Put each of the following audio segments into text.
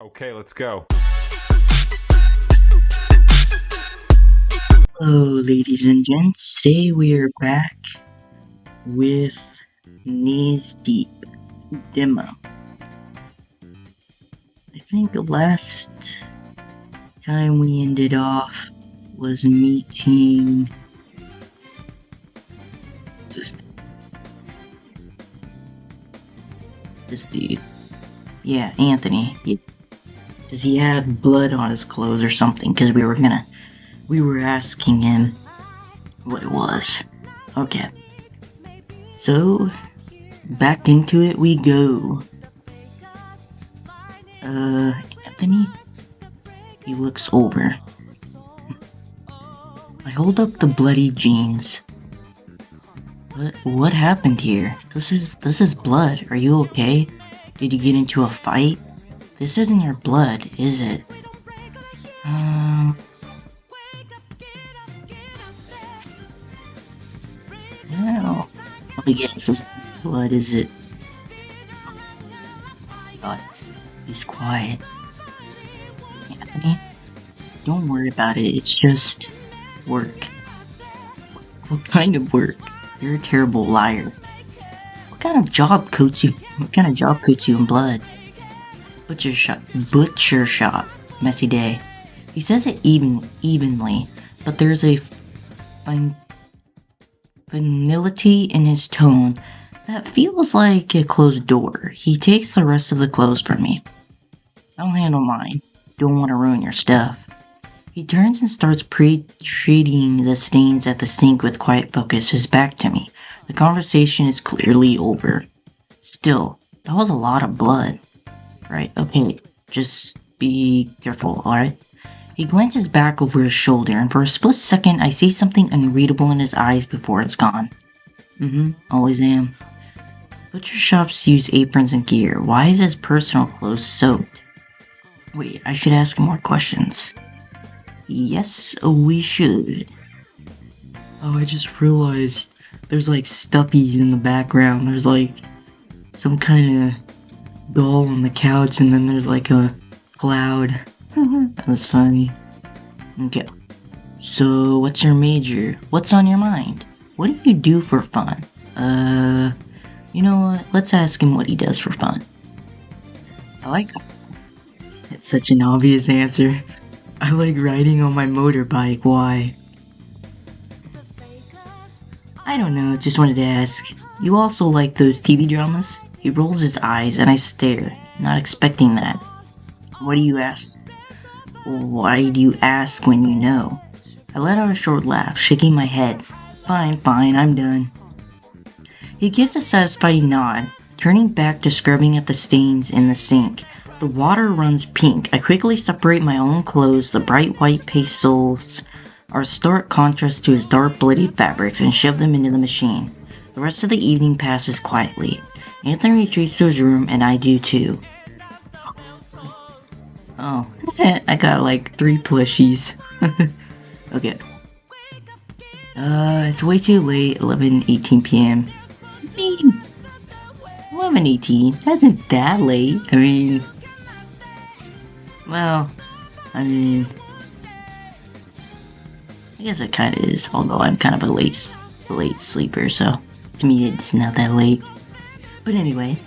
Okay, let's go. Hello, ladies and gents. Today we are back with Knees Deep demo. I think the last time we ended off was meeting this dude. Yeah, Anthony. Because he had blood on his clothes or something. Because we were asking him what it was. Okay. So, back into it we go. Anthony? He looks over. I hold up the bloody jeans. What happened here? This is blood. Are you okay? Did you get into a fight? This isn't your blood, is it? No. Let me guess, this blood, is it? God, he's quiet. Anthony? Don't worry about it, it's just work. What kind of work? You're a terrible liar. What kind of job coats you in blood? Butcher shop. Messy day. He says it evenly, but there's a finality in his tone that feels like a closed door. He takes the rest of the clothes from me. I'll handle mine. Don't want to ruin your stuff. He turns and starts treating the stains at the sink with quiet focus, his back to me. The conversation is clearly over. Still, that was a lot of blood. Right, okay, just be careful, alright? He glances back over his shoulder, and for a split second, I see something unreadable in his eyes before it's gone. Always am. Butcher shops use aprons and gear. Why is his personal clothes soaked? Wait, I should ask more questions. Yes, we should. Oh, I just realized there's like stuffies in the background. There's like some kind of doll on the couch, and then there's like a cloud. That was funny. Okay. So, what's your major? What's on your mind? What do you do for fun? You know what? Let's ask him what he does for fun. It's such an obvious answer. I like riding on my motorbike. Why? I don't know, just wanted to ask. You also like those TV dramas? He rolls his eyes and I stare, not expecting that. What do you ask? Why do you ask when you know? I let out a short laugh, shaking my head. Fine, I'm done. He gives a satisfied nod, turning back to scrubbing at the stains in the sink. The water runs pink. I quickly separate my own clothes. The bright white pastels are stark contrast to his dark bloody fabrics and shove them into the machine. The rest of the evening passes quietly. Anthony retreats to his room and I do too. Oh, I got like 3 plushies. Okay. It's way too late, 11:18 p.m. I mean, 11:18? That isn't that late. I guess it kinda is, although I'm kind of a late sleeper, so to me it's not that late. But anyway,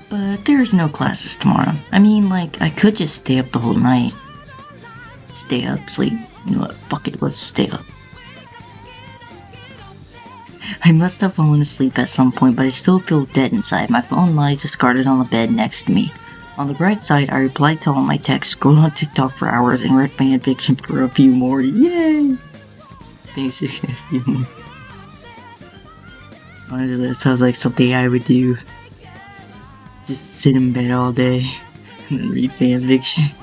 there's no classes tomorrow. I could just stay up the whole night. Stay up, sleep. You know what, fuck it, let's stay up. I must have fallen asleep at some point, but I still feel dead inside. My phone lies discarded on the bed next to me. On the bright side, I replied to all my texts, scrolled on TikTok for hours, and read fanfiction for a few more. Yay! Fanfiction a few more. Honestly, that sounds like something I would do. Just sit in bed all day and then read fanfiction.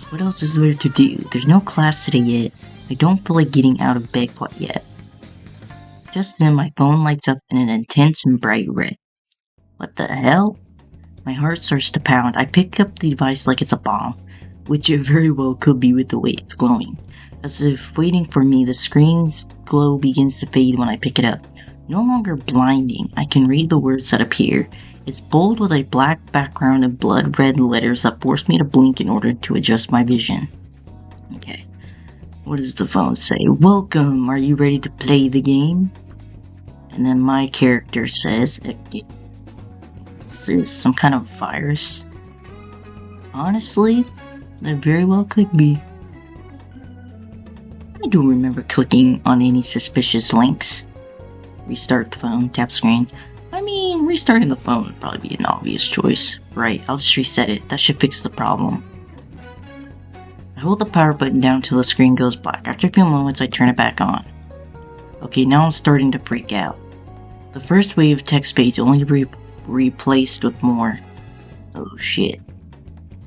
What else is there to do? There's no class today yet. I don't feel like getting out of bed quite yet. Just then, my phone lights up in an intense and bright red. What the hell? My heart starts to pound. I pick up the device like it's a bomb, which it very well could be with the way it's glowing. As if waiting for me, the screen's glow begins to fade when I pick it up. No longer blinding, I can read the words that appear. It's bold with a black background and blood red letters that force me to blink in order to adjust my vision. Okay. What does the phone say? Welcome, are you ready to play the game? And then my character says, this is some kind of virus. Honestly, it very well could be. I don't remember clicking on any suspicious links. Restart the phone, tap screen. I mean, restarting the phone would probably be an obvious choice. Right, I'll just reset it. That should fix the problem. I hold the power button down till the screen goes black. After a few moments, I turn it back on. Okay, now I'm starting to freak out. The first wave of text space only replaced with more. Oh shit.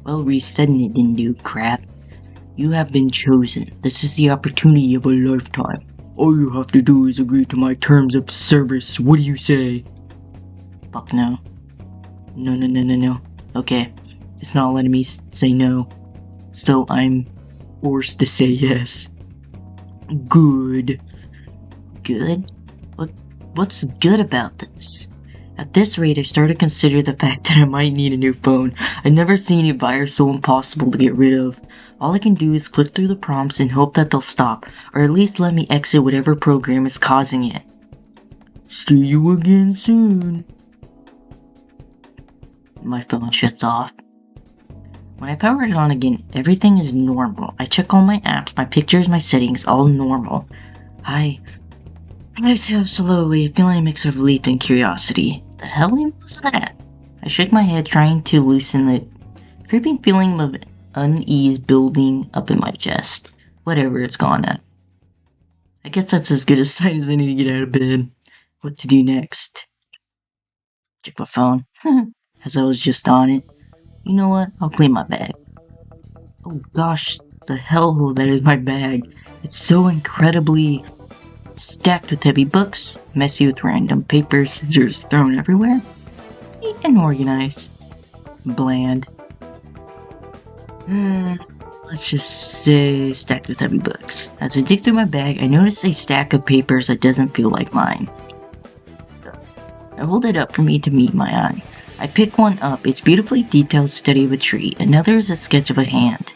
Well, resetting it didn't do crap. You have been chosen. This is the opportunity of a lifetime. All you have to do is agree to my terms of service. What do you say? Fuck no. No. Okay. It's not letting me say no. So I'm forced to say yes. Good. Good? What's good about this? At this rate, I start to consider the fact that I might need a new phone. I've never seen a virus so impossible to get rid of. All I can do is click through the prompts and hope that they'll stop, or at least let me exit whatever program is causing it. See you again soon. My phone shuts off. When I power it on again, everything is normal. I check all my apps, my pictures, my settings, all normal. I exhale slowly, feeling a mix of relief and curiosity. The hell was that? I shook my head, trying to loosen the creeping feeling of unease building up in my chest. Whatever, it's gone now. I guess that's as good a sign as I need to get out of bed. What to do next? Check my phone. As I was just on it. You know what? I'll clean my bag. Oh gosh, the hellhole that is my bag. It's so incredibly stacked with heavy books, messy with random papers, scissors thrown everywhere, neat and organized. Bland. Let's just say stacked with heavy books. As I dig through my bag, I notice a stack of papers that doesn't feel like mine. I hold it up for me to meet my eye. I pick one up. It's beautifully detailed study of a tree. Another is a sketch of a hand.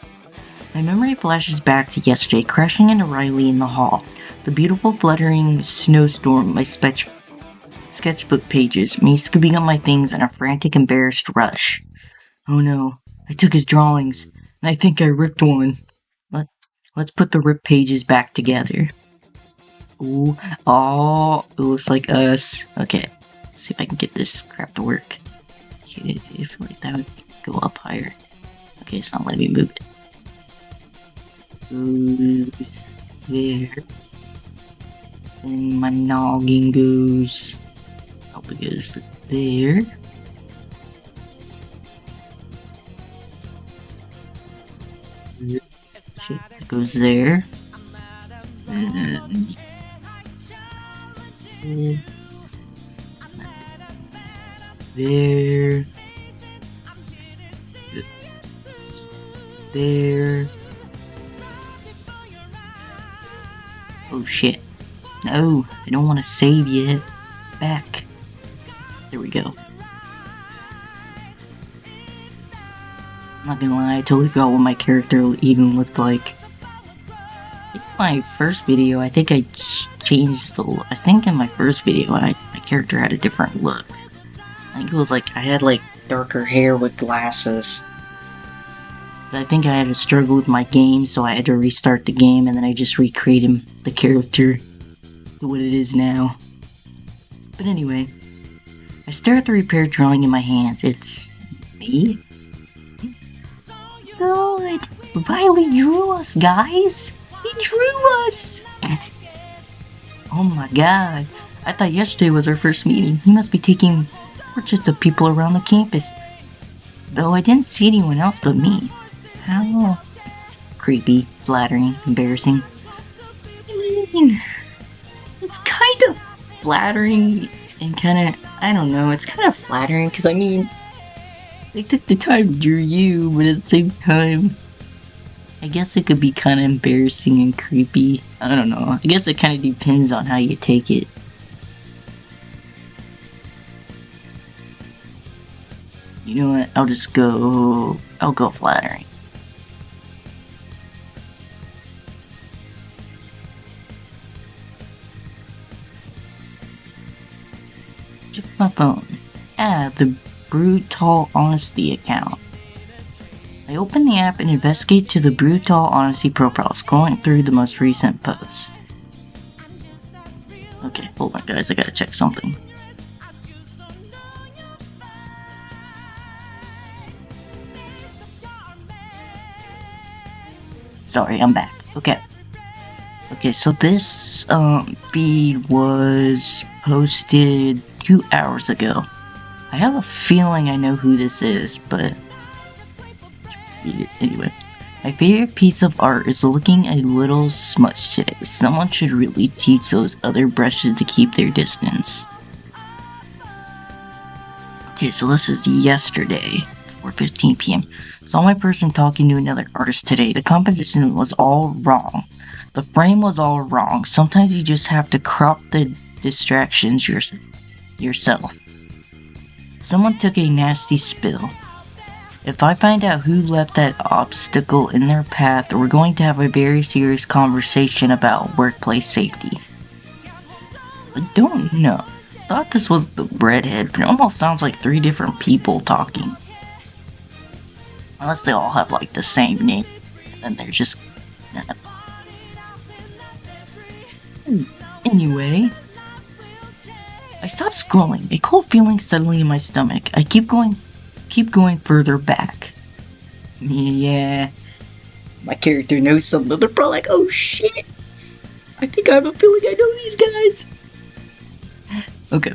My memory flashes back to yesterday, crashing into Riley in the hall. The beautiful fluttering snowstorm, my sketchbook pages, me scooping up my things in a frantic, embarrassed rush. Oh no, I took his drawings, and I think I ripped one. Let's put the ripped pages back together. Ooh, oh, it looks like us. Okay, let's see if I can get this crap to work. Okay, I feel like that would go up higher. Okay, it's not letting me move it. Goes there. Then my noggin goes. Hope it goes there. Shit, it goes there. There. There. Oh shit. No, I don't want to save yet. Back. There we go. I'm not gonna lie, I totally forgot what my character even looked like. In my first video, I think I changed the... I think in my first video, my character had a different look. I think it was like, I had like darker hair with glasses. But I think I had to struggle with my game, so I had to restart the game, and then I just recreated the character to what it is now. But anyway, I stare at the repaired drawing in my hands. It's me? Good! Riley drew us, guys! He drew us! Oh my god. I thought yesterday was our first meeting. He must be taking portraits of people around the campus. Though I didn't see anyone else but me. How creepy, flattering, embarrassing. I mean, it's kind of flattering and kind of, I don't know, it's kind of flattering because I mean, they took the time to draw you, but at the same time, I guess it could be kind of embarrassing and creepy. I don't know. I guess it kind of depends on how you take it. You know what? I'll go flattering. Check my phone. The Brutal Honesty account. I open the app and investigate to the Brutal Honesty profile, scrolling through the most recent post. Okay, hold on guys, I gotta check something. Sorry, I'm back. Okay, so this feed was posted 2 hours ago. I have a feeling I know who this is, but anyway. My favorite piece of art is looking a little smudged today. Someone should really teach those other brushes to keep their distance. Okay, so this is yesterday, 4:15 p.m. Saw my person talking to another artist today. The composition was all wrong. The frame was all wrong. Sometimes you just have to crop the distractions yourself. Someone took a nasty spill. If I find out who left that obstacle in their path, we're going to have a very serious conversation about workplace safety. I don't know. I thought this was the redhead, but it almost sounds like 3 different people talking. Unless they all have like the same name, and then they're just... Anyway, I stopped scrolling, a cold feeling suddenly in my stomach. I keep going further back. Yeah, my character knows something. They're probably like, oh shit, I think I have a feeling I know these guys. Okay,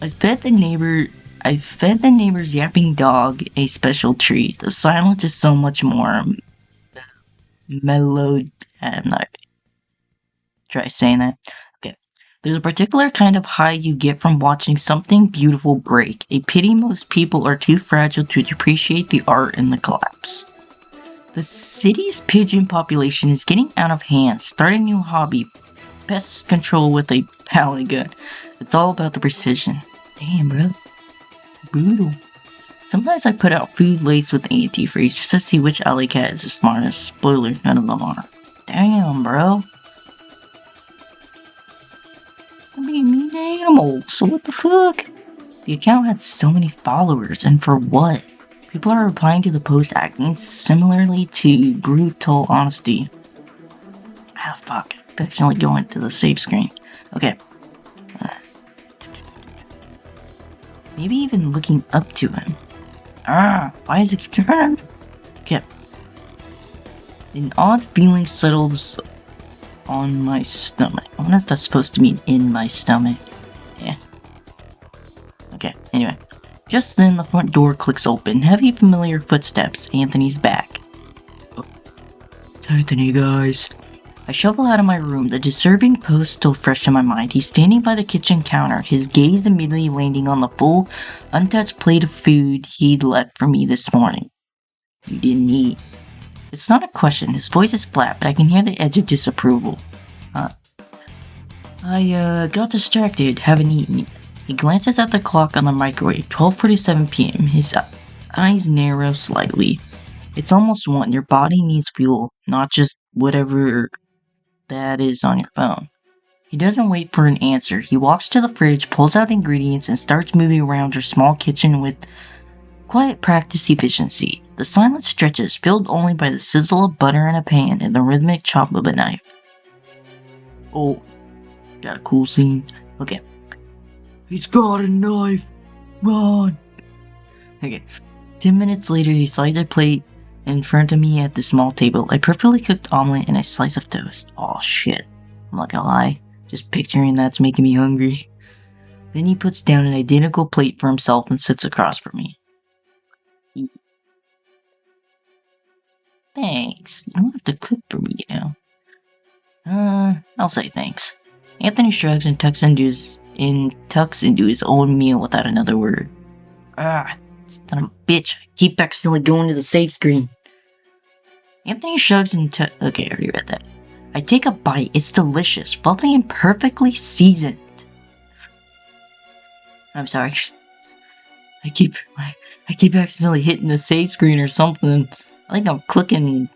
I fed the neighbor's yapping dog a special treat. The silence is so much more mellowed. I'm not try saying that. Okay. There's a particular kind of high you get from watching something beautiful break. A pity most people are too fragile to appreciate the art in the collapse. The city's pigeon population is getting out of hand. Start a new hobby. Pest control with a pallet gun. It's all about the precision. Damn, bro. Brutal. Sometimes I put out food laced with antifreeze just to see which alley cat is the smartest. Spoiler, none of them are. Damn, bro. I mean, mean animal, so what the fuck? The account had so many followers, and for what? People are replying to the post acting similarly to Brutal Honesty. Ah, fuck. I accidentally go into the save screen. Okay. Maybe even looking up to him. Why is it keep turning? Okay. An odd feeling settles on my stomach. I wonder if that's supposed to mean in my stomach. Yeah. Okay, anyway. Just then, the front door clicks open. Heavy, familiar footsteps. Anthony's back. Oh. It's Anthony, guys. I shuffle out of my room, the deserving post still fresh in my mind. He's standing by the kitchen counter, his gaze immediately landing on the full, untouched plate of food he'd left for me this morning. You didn't eat. It's not a question, his voice is flat, but I can hear the edge of disapproval. I got distracted, haven't eaten. He glances at the clock on the microwave, 12:47 p.m. His eyes narrow slightly. It's almost 1. Your body needs fuel, not just whatever that is on your phone. He doesn't wait for an answer. He walks to the fridge, pulls out ingredients, and starts moving around your small kitchen with quiet practice efficiency. The silence stretches, filled only by the sizzle of butter in a pan and the rhythmic chop of a knife. Oh, got a cool scene. Okay. He's got a knife! Run! Okay. 10 minutes later, he slides a plate in front of me at the small table. A perfectly cooked omelet and a slice of toast. Oh shit. I'm not gonna lie. Just picturing that's making me hungry. Then he puts down an identical plate for himself and sits across from me. Thanks. You don't have to cook for me, you know. I'll say thanks. Anthony shrugs and tucks into his own meal without another word. Son of a bitch. I keep accidentally going to the save screen. Anthony shrugs and okay, I already read that. I take a bite. It's delicious, fluffy and perfectly seasoned. I'm sorry. I I keep accidentally hitting the save screen or something. I think I'm clicking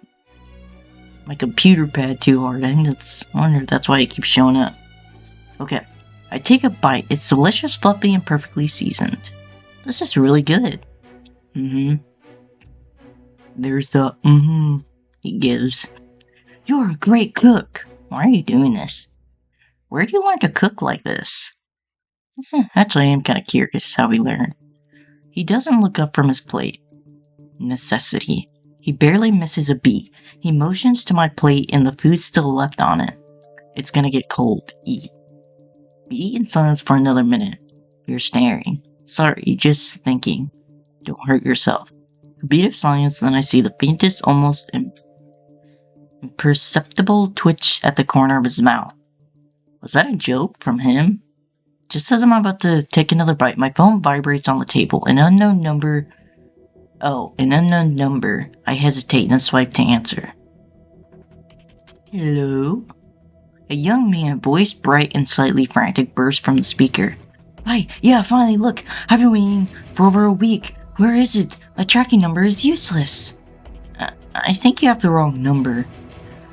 my computer pad too hard. I wonder if that's why it keeps showing up. Okay. I take a bite. It's delicious, fluffy, and perfectly seasoned. This is really good. There's the he gives. You're a great cook. Why are you doing this? Where do you learn to cook like this? Actually, I am kind of curious how he learned. He doesn't look up from his plate. Necessity. He barely misses a beat. He motions to my plate and the food's still left on it. It's gonna get cold. Eat. We eat in silence for another minute. You're staring. Sorry, just thinking. Don't hurt yourself. A beat of silence, then I see the faintest, almost imperceptible twitch at the corner of his mouth. Was that a joke from him? Just as I'm about to take another bite, my phone vibrates on the table. An unknown number. I hesitate and swipe to answer. Hello? A young man, voice bright and slightly frantic, bursts from the speaker. Hi, yeah, finally, look, I've been waiting for over a week. Where is it? My tracking number is useless. I think you have the wrong number.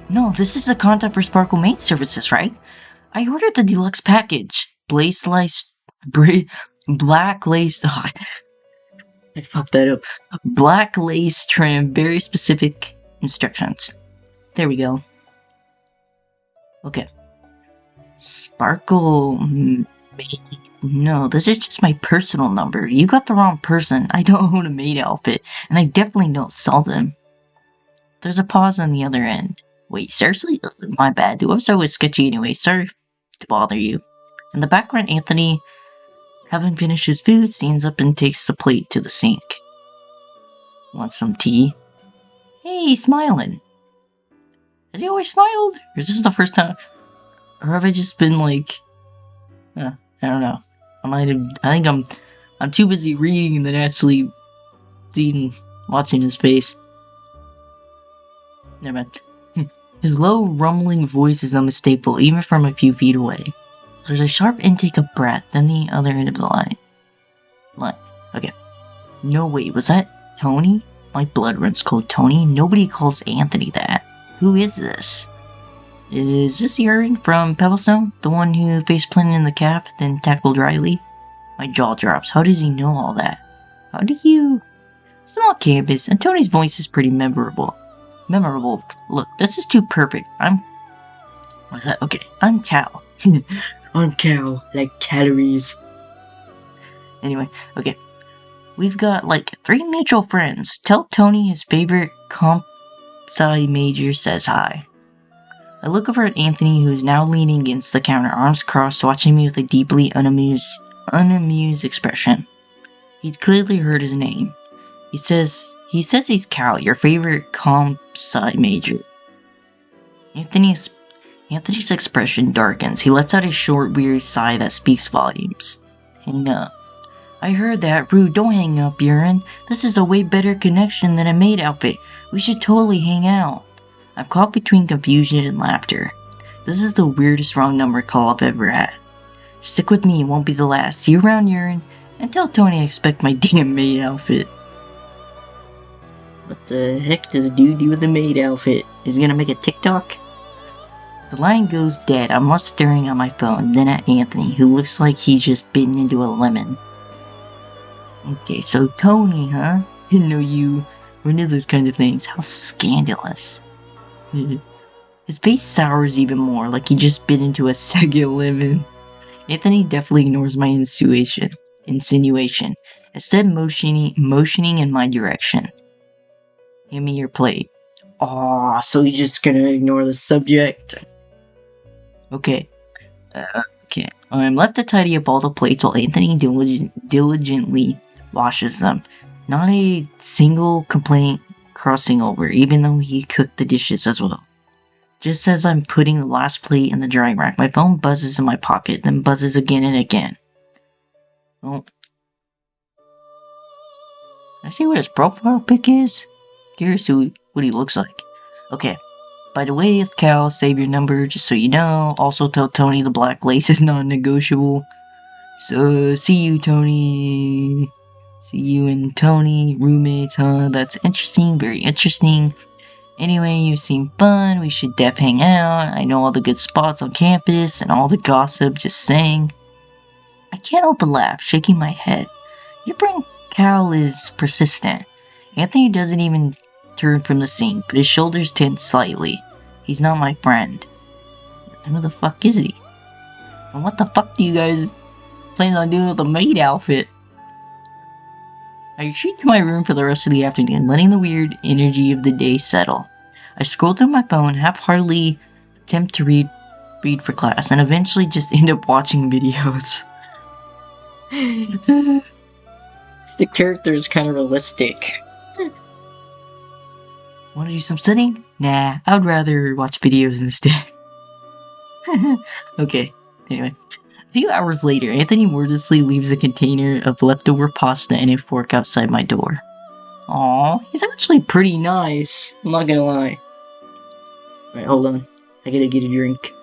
No, this is the contact for Sparkle Maid Services, right? I ordered the deluxe package. Black lace. Oh, I fucked that up. Black lace trim, very specific instructions. There we go. Okay. Sparkle Maid. No, this is just my personal number. You got the wrong person. I don't own a maid outfit, and I definitely don't sell them. There's a pause on the other end. Wait, seriously? My bad. The website was sketchy anyway. Sorry to bother you. In the background, Anthony, having finished his food, stands up and takes the plate to the sink. Want some tea? Hey, he's smiling. Has he always smiled? Or is this the first time? Or have I just been like... I don't know. I think I'm too busy reading than actually watching his face. Never mind. His low, rumbling voice is unmistakable, even from a few feet away. There's a sharp intake of breath, then the other end of the line. Okay. No, wait, was that Tony? My blood runs cold. Tony? Nobody calls Anthony that. Who is this? Is this Aaron from Pebblestone? The one who face-planted in the caf, then tackled Riley? My jaw drops. How does he know all that? How do you... Small campus, and Tony's voice is pretty memorable. Look, this is too perfect. What's that? Okay, I'm Cal. I'm Cal, like calories. Anyway, okay. We've got, 3 mutual friends. Tell Tony his favorite comp sci major says hi. I look over at Anthony, who is now leaning against the counter, arms crossed, watching me with a deeply unamused expression. He'd clearly heard his name. He says he's Cal, your favorite comp sci major. Anthony's expression darkens. He lets out a short, weary sigh that speaks volumes. Hang up. I heard that. Rude, don't hang up, Aaron. This is a way better connection than a maid outfit. We should totally hang out. I'm caught between confusion and laughter. This is the weirdest wrong number call I've ever had. Stick with me, it won't be the last. See you around, Aaron. And tell Tony I expect my damn maid outfit. What the heck does a dude do with a maid outfit? Is he gonna make a TikTok? The line goes dead. I'm left staring at my phone, then at Anthony, who looks like he's just bitten into a lemon. Okay, so Tony, huh? Didn't know you were into those kind of things. How scandalous. His face sours even more, like he just bit into a second lemon. Anthony definitely ignores my insinuation, instead motioning in my direction. Hand me your plate. Aw, so he's just gonna ignore the subject. Okay. Okay. I'm left to tidy up all the plates while Anthony diligently washes them. Not a single complaint crossing over, even though he cooked the dishes as well. Just as I'm putting the last plate in the drying rack, my phone buzzes in my pocket, then buzzes again and again. Oh. Can I see what his profile pic is? Curious what he looks like. Okay. By the way, it's Cal. Save your number, just so you know. Also tell Tony the black lace is non-negotiable. So, see you, Tony. You and Tony, roommates, huh? That's interesting, very interesting. Anyway, you seem fun, we should def hang out. I know all the good spots on campus and all the gossip, just saying. I can't help but laugh, shaking my head. Your friend Cal is persistent. Anthony doesn't even turn from the scene, but his shoulders tense slightly. He's not my friend. Who the fuck is he? And what the fuck do you guys plan on doing with the maid outfit? I retreat to my room for the rest of the afternoon, letting the weird energy of the day settle. I scroll through my phone, half-heartedly attempt to read for class, and eventually just end up watching videos. The character is kind of realistic. Want to do some studying? Nah, I would rather watch videos instead. Okay, anyway. A few hours later, Anthony wordlessly leaves a container of leftover pasta and a fork outside my door. Aw, he's actually pretty nice, I'm not gonna lie. Alright, hold on. I gotta get a drink.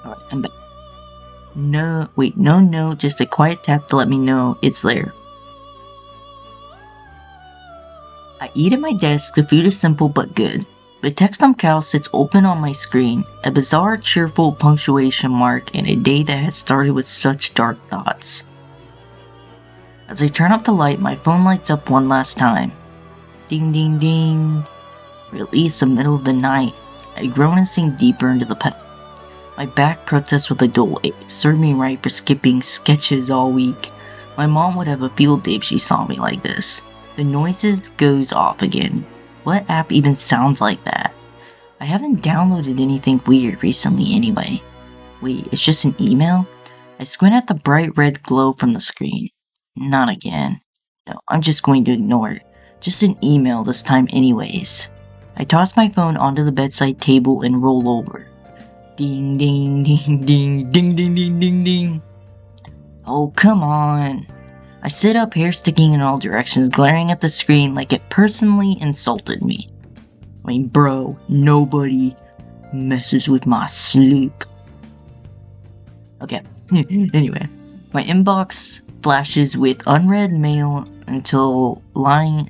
Alright, I'm back. No note, just a quiet tap to let me know it's there. I eat at my desk, the food is simple but good. The text from Cal sits open on my screen, a bizarre, cheerful punctuation mark in a day that had started with such dark thoughts. As I turn up the light, my phone lights up one last time. Ding ding ding. Release the middle of the night. I groan and sink deeper into the pet. My back protests with a dull ache, served me right for skipping sketches all week. My mom would have a field day if she saw me like this. The noises goes off again. What app even sounds like that? I haven't downloaded anything weird recently anyway. Wait, it's just an email? I squint at the bright red glow from the screen. Not again. No, I'm just going to ignore it. Just an email this time anyways. I toss my phone onto the bedside table and roll over. Ding ding ding ding ding ding ding ding ding. Oh, come on. I sit up, hair sticking in all directions, glaring at the screen like it personally insulted me. I mean, bro, nobody messes with my sleep. Okay, anyway, my inbox flashes with unread mail until one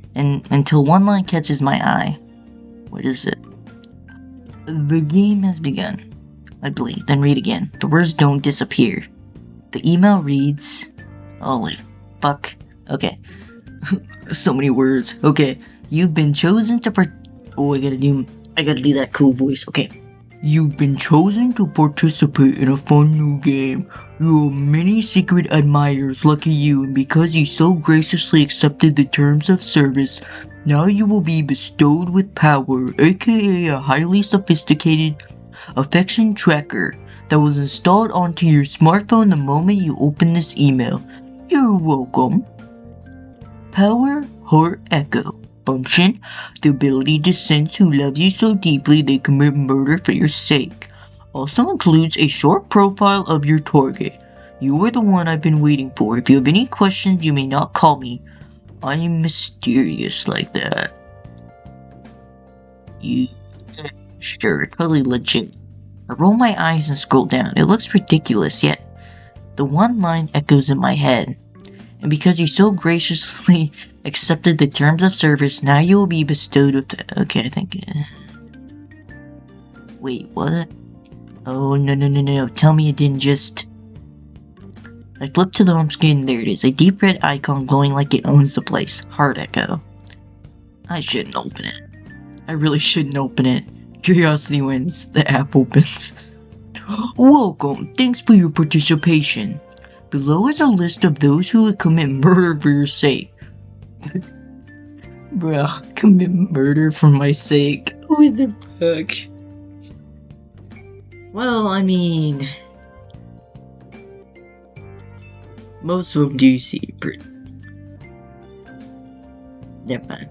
line catches my eye. What is it? The game has begun. I blink, then read again. The words don't disappear. The email reads, holy fuck. Okay. So many words. Okay. You've been chosen to Oh, I gotta do that cool voice. Okay. You've been chosen to participate in a fun new game. You have many secret admirers, lucky you, and because you so graciously accepted the terms of service, now you will be bestowed with power, aka a highly sophisticated affection tracker that was installed onto your smartphone the moment you open this email. You're welcome. Power Heart Echo. Function: the ability to sense who loves you so deeply they commit murder for your sake. Also includes a short profile of your target. You are the one I've been waiting for. If you have any questions, you may not call me. I am mysterious like that. Sure, totally legit. I roll my eyes and scroll down. It looks ridiculous, yet the one line echoes in my head. And because you so graciously accepted the terms of service, now you will be bestowed with okay, I think... Wait, what? Oh, no. Tell me it didn't just... I flip to the home screen and there it is. A deep red icon glowing like it owns the place. Heart Echo. I shouldn't open it. I really shouldn't open it. Curiosity wins. The app opens. Welcome. Thanks for your participation. Below is a list of those who would commit murder for your sake. Bruh, commit murder for my sake? What the fuck? Well, I mean... most of them do see pretty... Never mind.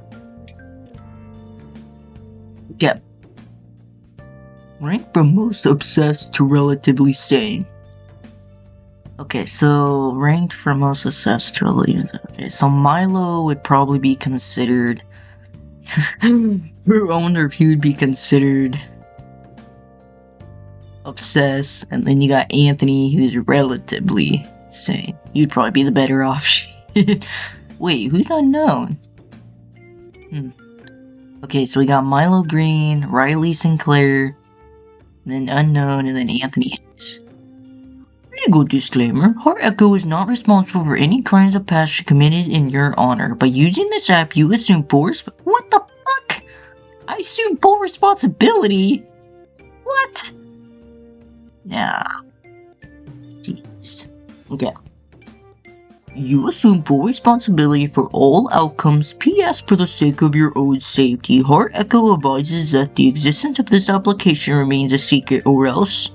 Okay. Rank from most obsessed to relatively sane. Okay, so ranked from most obsessed to relatively sane. Okay, so Milo would probably be considered... I wonder if he would be considered... obsessed, and then you got Anthony, who's relatively sane. You'd probably be the better option. Wait, who's unknown? Okay, so we got Milo Green, Riley Sinclair, then unknown, and then Anthony Hayes. Legal disclaimer: Heart Echo is not responsible for any crimes of passion committed in your honor. By using this app, you assume what the fuck? I assume full responsibility? What? Nah. Jeez. Okay. You assume full responsibility for all outcomes. P.S. For the sake of your own safety, Heart Echo advises that the existence of this application remains a secret, or else,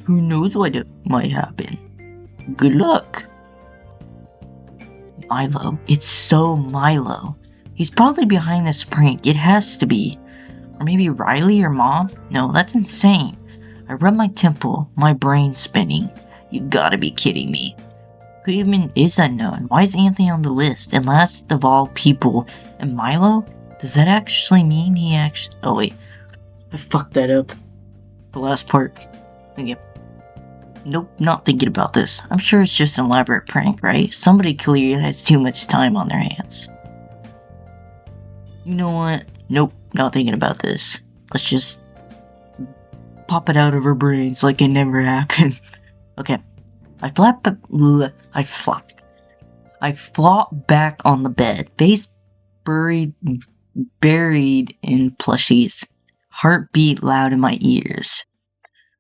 who knows what might happen. Good luck. Milo. It's so Milo. He's probably behind this prank. It has to be. Or maybe Riley or Mom? No, that's insane. I rub my temple, my brain spinning. You gotta be kidding me. Who even is unknown? Why is Anthony on the list? And last of all people, and Milo? Does that actually mean he actually... Oh wait, I fucked that up. The last part. Okay. Nope, not thinking about this. I'm sure it's just an elaborate prank, right? Somebody clearly has too much time on their hands. You know what? Nope, not thinking about this. Let's just pop it out of our brains like it never happened. Okay. I flop back on the bed, face buried in plushies, heartbeat loud in my ears.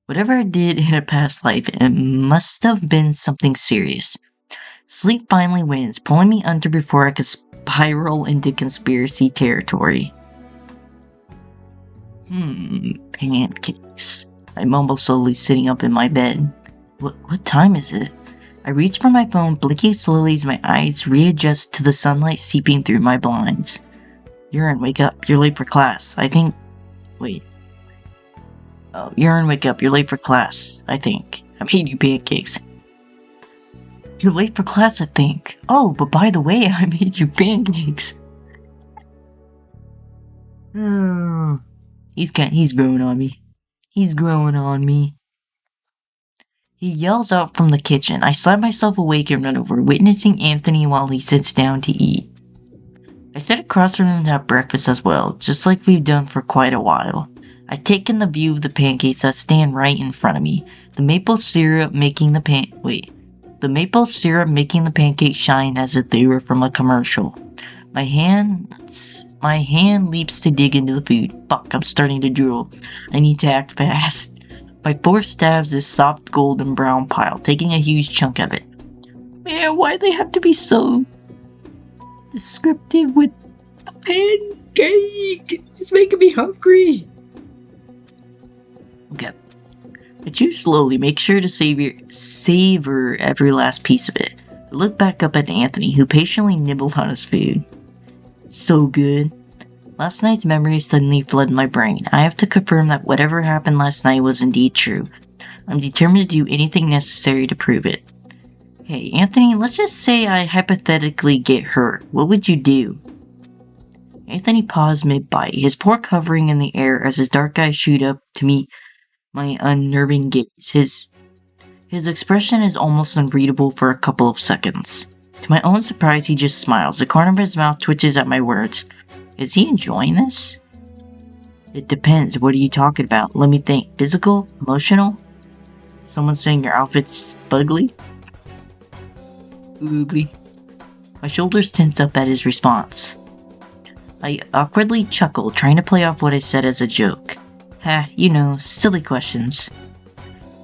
Whatever I did in a past life, it must have been something serious. Sleep finally wins, pulling me under before I could spiral into conspiracy territory. Pancakes. I mumble slowly, sitting up in my bed. What time is it? I reach for my phone, blinking slowly as my eyes readjust to the sunlight seeping through my blinds. Urine, wake up. You're late for class. Wait. Oh, Urine, wake up. You're late for class. I made you pancakes. You're late for class, I think. Oh, but by the way, I made you pancakes. He's growing on me. He's growing on me. He yells out from the kitchen. I slap myself awake and run over, witnessing Anthony while he sits down to eat. I sit across from him to have breakfast as well, just like we've done for quite a while. I take in the view of the pancakes that stand right in front of me. The maple syrup making the pancakes shine as if they were from a commercial. My hand leaps to dig into the food. Fuck, I'm starting to drool. I need to act fast. My fork stabs this soft golden brown pile, taking a huge chunk of it. Man, why do they have to be so descriptive with the pancake? It's making me hungry. Okay. I chew slowly, make sure to savor every last piece of it. I look back up at Anthony, who patiently nibbled on his food. So good. Last night's memories suddenly flood my brain. I have to confirm that whatever happened last night was indeed true. I'm determined to do anything necessary to prove it. Hey, Anthony, let's just say I hypothetically get hurt. What would you do? Anthony paused mid-bite, his fork hovering in the air as his dark eyes shoot up to meet my unnerving gaze. His expression is almost unreadable for a couple of seconds. To my own surprise, he just smiles. The corner of his mouth twitches at my words. Is he enjoying this? It depends. What are you talking about? Let me think. Physical? Emotional? Someone saying your outfit's bugly? Ugly. My shoulders tense up at his response. I awkwardly chuckle, trying to play off what I said as a joke. Silly questions.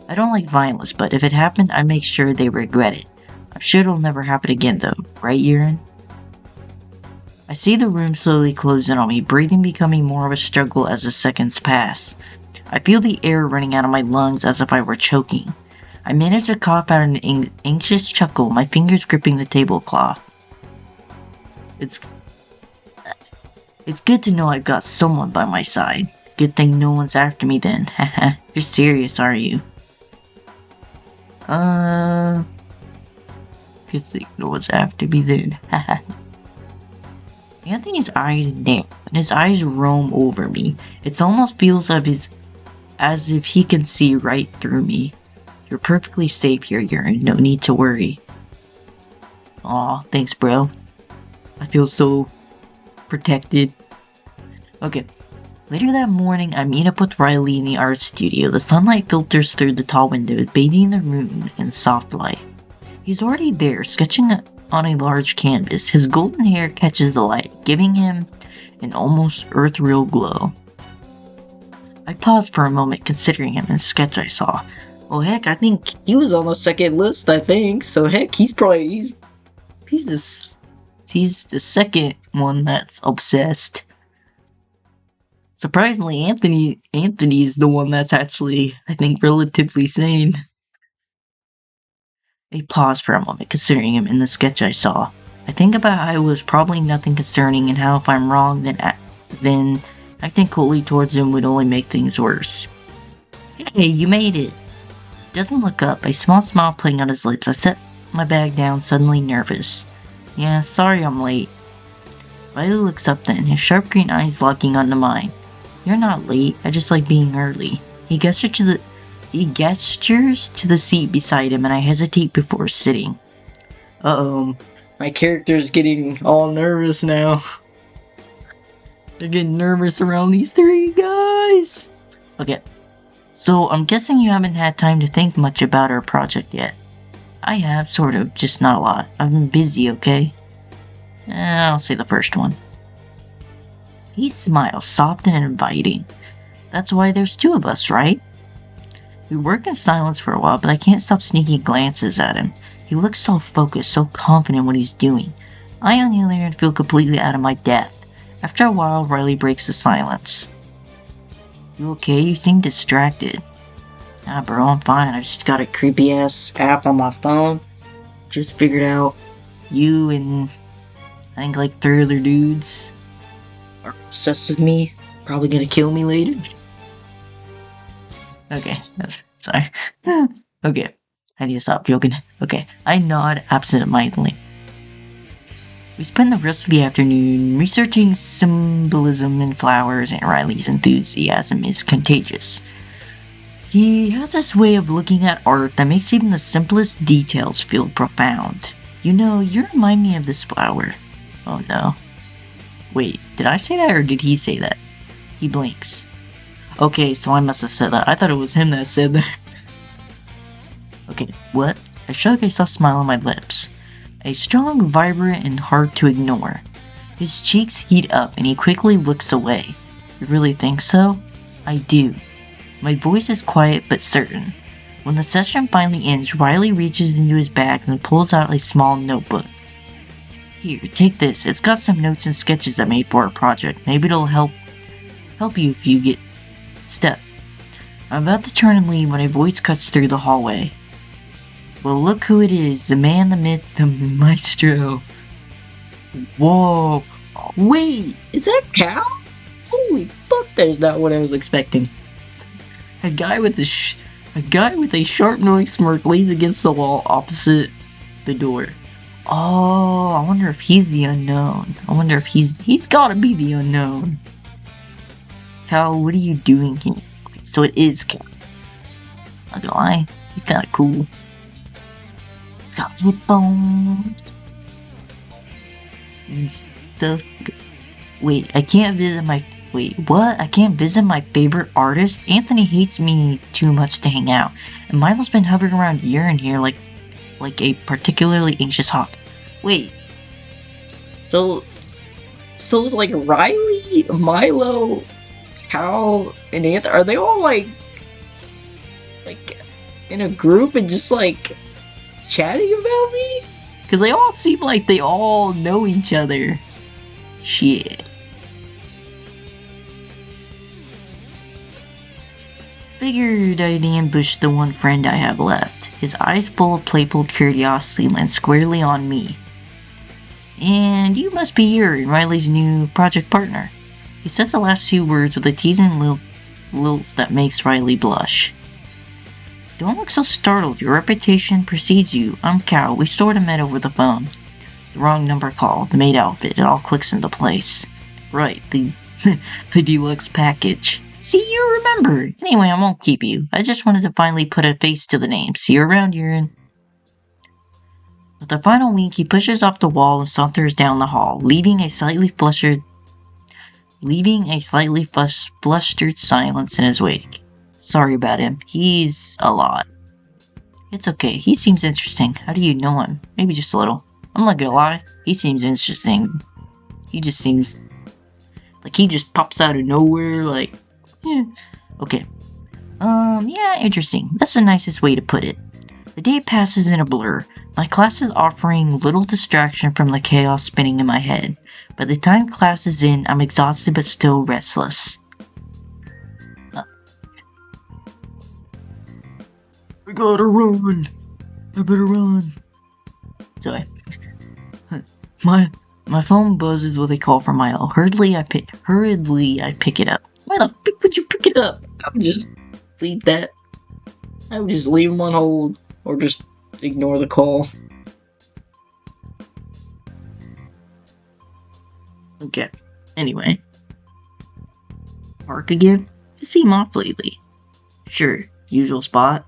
I don't like violence, but if it happened, I'd make sure they regret it. I'm sure it'll never happen again though, right, Urine? I see the room slowly close in on me, breathing becoming more of a struggle as the seconds pass. I feel the air running out of my lungs as if I were choking. I manage to cough out an anxious chuckle, my fingers gripping the tablecloth. It's good to know I've got someone by my side. Good thing no one's after me then. Haha, you're serious, are you? Good thing no one's after me then. Haha. Anthony's eyes narrow, and his eyes roam over me. It almost feels as as if he can see right through me. You're perfectly safe here, Urine. No need to worry. Aw, thanks, bro. I feel so protected. Okay. Later that morning, I meet up with Riley in the art studio. The sunlight filters through the tall windows, bathing the room in soft light. He's already there, sketching on a large canvas. His golden hair catches the light, giving him an almost earthreal glow. I paused for a moment, considering him in the sketch I saw. Well, heck, I think he was on the second list, I think. So heck, he's the second one that's obsessed. Surprisingly, Anthony's the one that's actually, I think, relatively sane. I paused for a moment, considering him in the sketch I saw. I think about how it was probably nothing concerning, and how if I'm wrong, then acting coolly towards him would only make things worse. Hey, you made it! He doesn't look up, a small smile playing on his lips. I set my bag down, suddenly nervous. Yeah, sorry I'm late. Riley looks up then, his sharp green eyes locking onto mine. You're not late, I just like being early. He gestures to the seat beside him, and I hesitate before sitting. Uh-oh, my character's getting all nervous now. They're getting nervous around these three guys. Okay, so I'm guessing you haven't had time to think much about our project yet. I have, sort of, just not a lot. I've been busy, okay? I'll say the first one. He smiles, soft and inviting. That's why there's two of us, right? We work in silence for a while, but I can't stop sneaking glances at him. He looks so focused, so confident in what he's doing. I, on the other hand, feel completely out of my depth. After a while, Riley breaks the silence. You okay? You seem distracted. Nah, bro, I'm fine. I just got a creepy-ass app on my phone. Just figured out you and I think like 3 other dudes are obsessed with me. Probably gonna kill me later. Okay, sorry. Okay, I need to stop joking. Okay, I nod absent-mindedly. We spend the rest of the afternoon researching symbolism in flowers, and Riley's enthusiasm is contagious. He has this way of looking at art that makes even the simplest details feel profound. You know, you remind me of this flower. Oh no. Wait, did I say that or did he say that? He blinks. Okay, so I must have said that. I thought it was him that said that. Okay, what? I shrug, a soft smile on my lips. A strong, vibrant, and hard to ignore. His cheeks heat up and he quickly looks away. You really think so? I do. My voice is quiet but certain. When the session finally ends, Riley reaches into his bag and pulls out a small notebook. Here, take this. It's got some notes and sketches I made for our project. Maybe it'll help you if you get stuck. I'm about to turn and leave when a voice cuts through the hallway. Well, look who it is. The man, the myth, the maestro. Whoa. Wait, is that Cal? Holy fuck, that's not what I was expecting. A guy with a sharp knowing smirk leans against the wall opposite the door. Oh, I wonder if he's the unknown. I wonder if he's gotta be the unknown. Cal, what are you doing here? Okay, so it is Cal. Not gonna lie, he's kinda cool. He's got hip bones and stuff. Wait, I can't visit my favorite artist? Anthony hates me too much to hang out, and Milo's been hovering around urine here like a particularly anxious hawk. Wait. So it's like Riley, Milo, Cal, and Anthony, are they all like in a group and just like chatting about me? Because they all seem like they all know each other. Shit. Figured I'd ambush the one friend I have left. His eyes full of playful curiosity land squarely on me. And you must be Yuri, Riley's new project partner. He says the last 2 words with a teasing lilt that makes Riley blush. Don't look so startled, your reputation precedes you. I'm Cal, we sorta met over the phone. The wrong number called, the maid outfit, it all clicks into place. Right, the deluxe package. See, you remembered. Anyway, I won't keep you. I just wanted to finally put a face to the name. See you around, Urine. With a final wink, he pushes off the wall and saunters down the hall, leaving a slightly flustered silence in his wake. Sorry about him. He's a lot. It's okay. He seems interesting. How do you know him? Maybe just a little. I'm not gonna lie. He seems interesting. He just seems like he just pops out of nowhere, like, yeah. Okay. Yeah, interesting. That's the nicest way to put it. The day passes in a blur. My class is offering little distraction from the chaos spinning in my head. By the time class is in, I'm exhausted but still restless. I gotta run. I better run. Sorry. My phone buzzes with a call from Milo. Hurriedly, I pick it up. Why the fuck would you pick it up? I would just leave that. I would just leave him on hold. Or just ignore the call. Okay. Anyway. Park again? You seem off lately. Sure. Usual spot.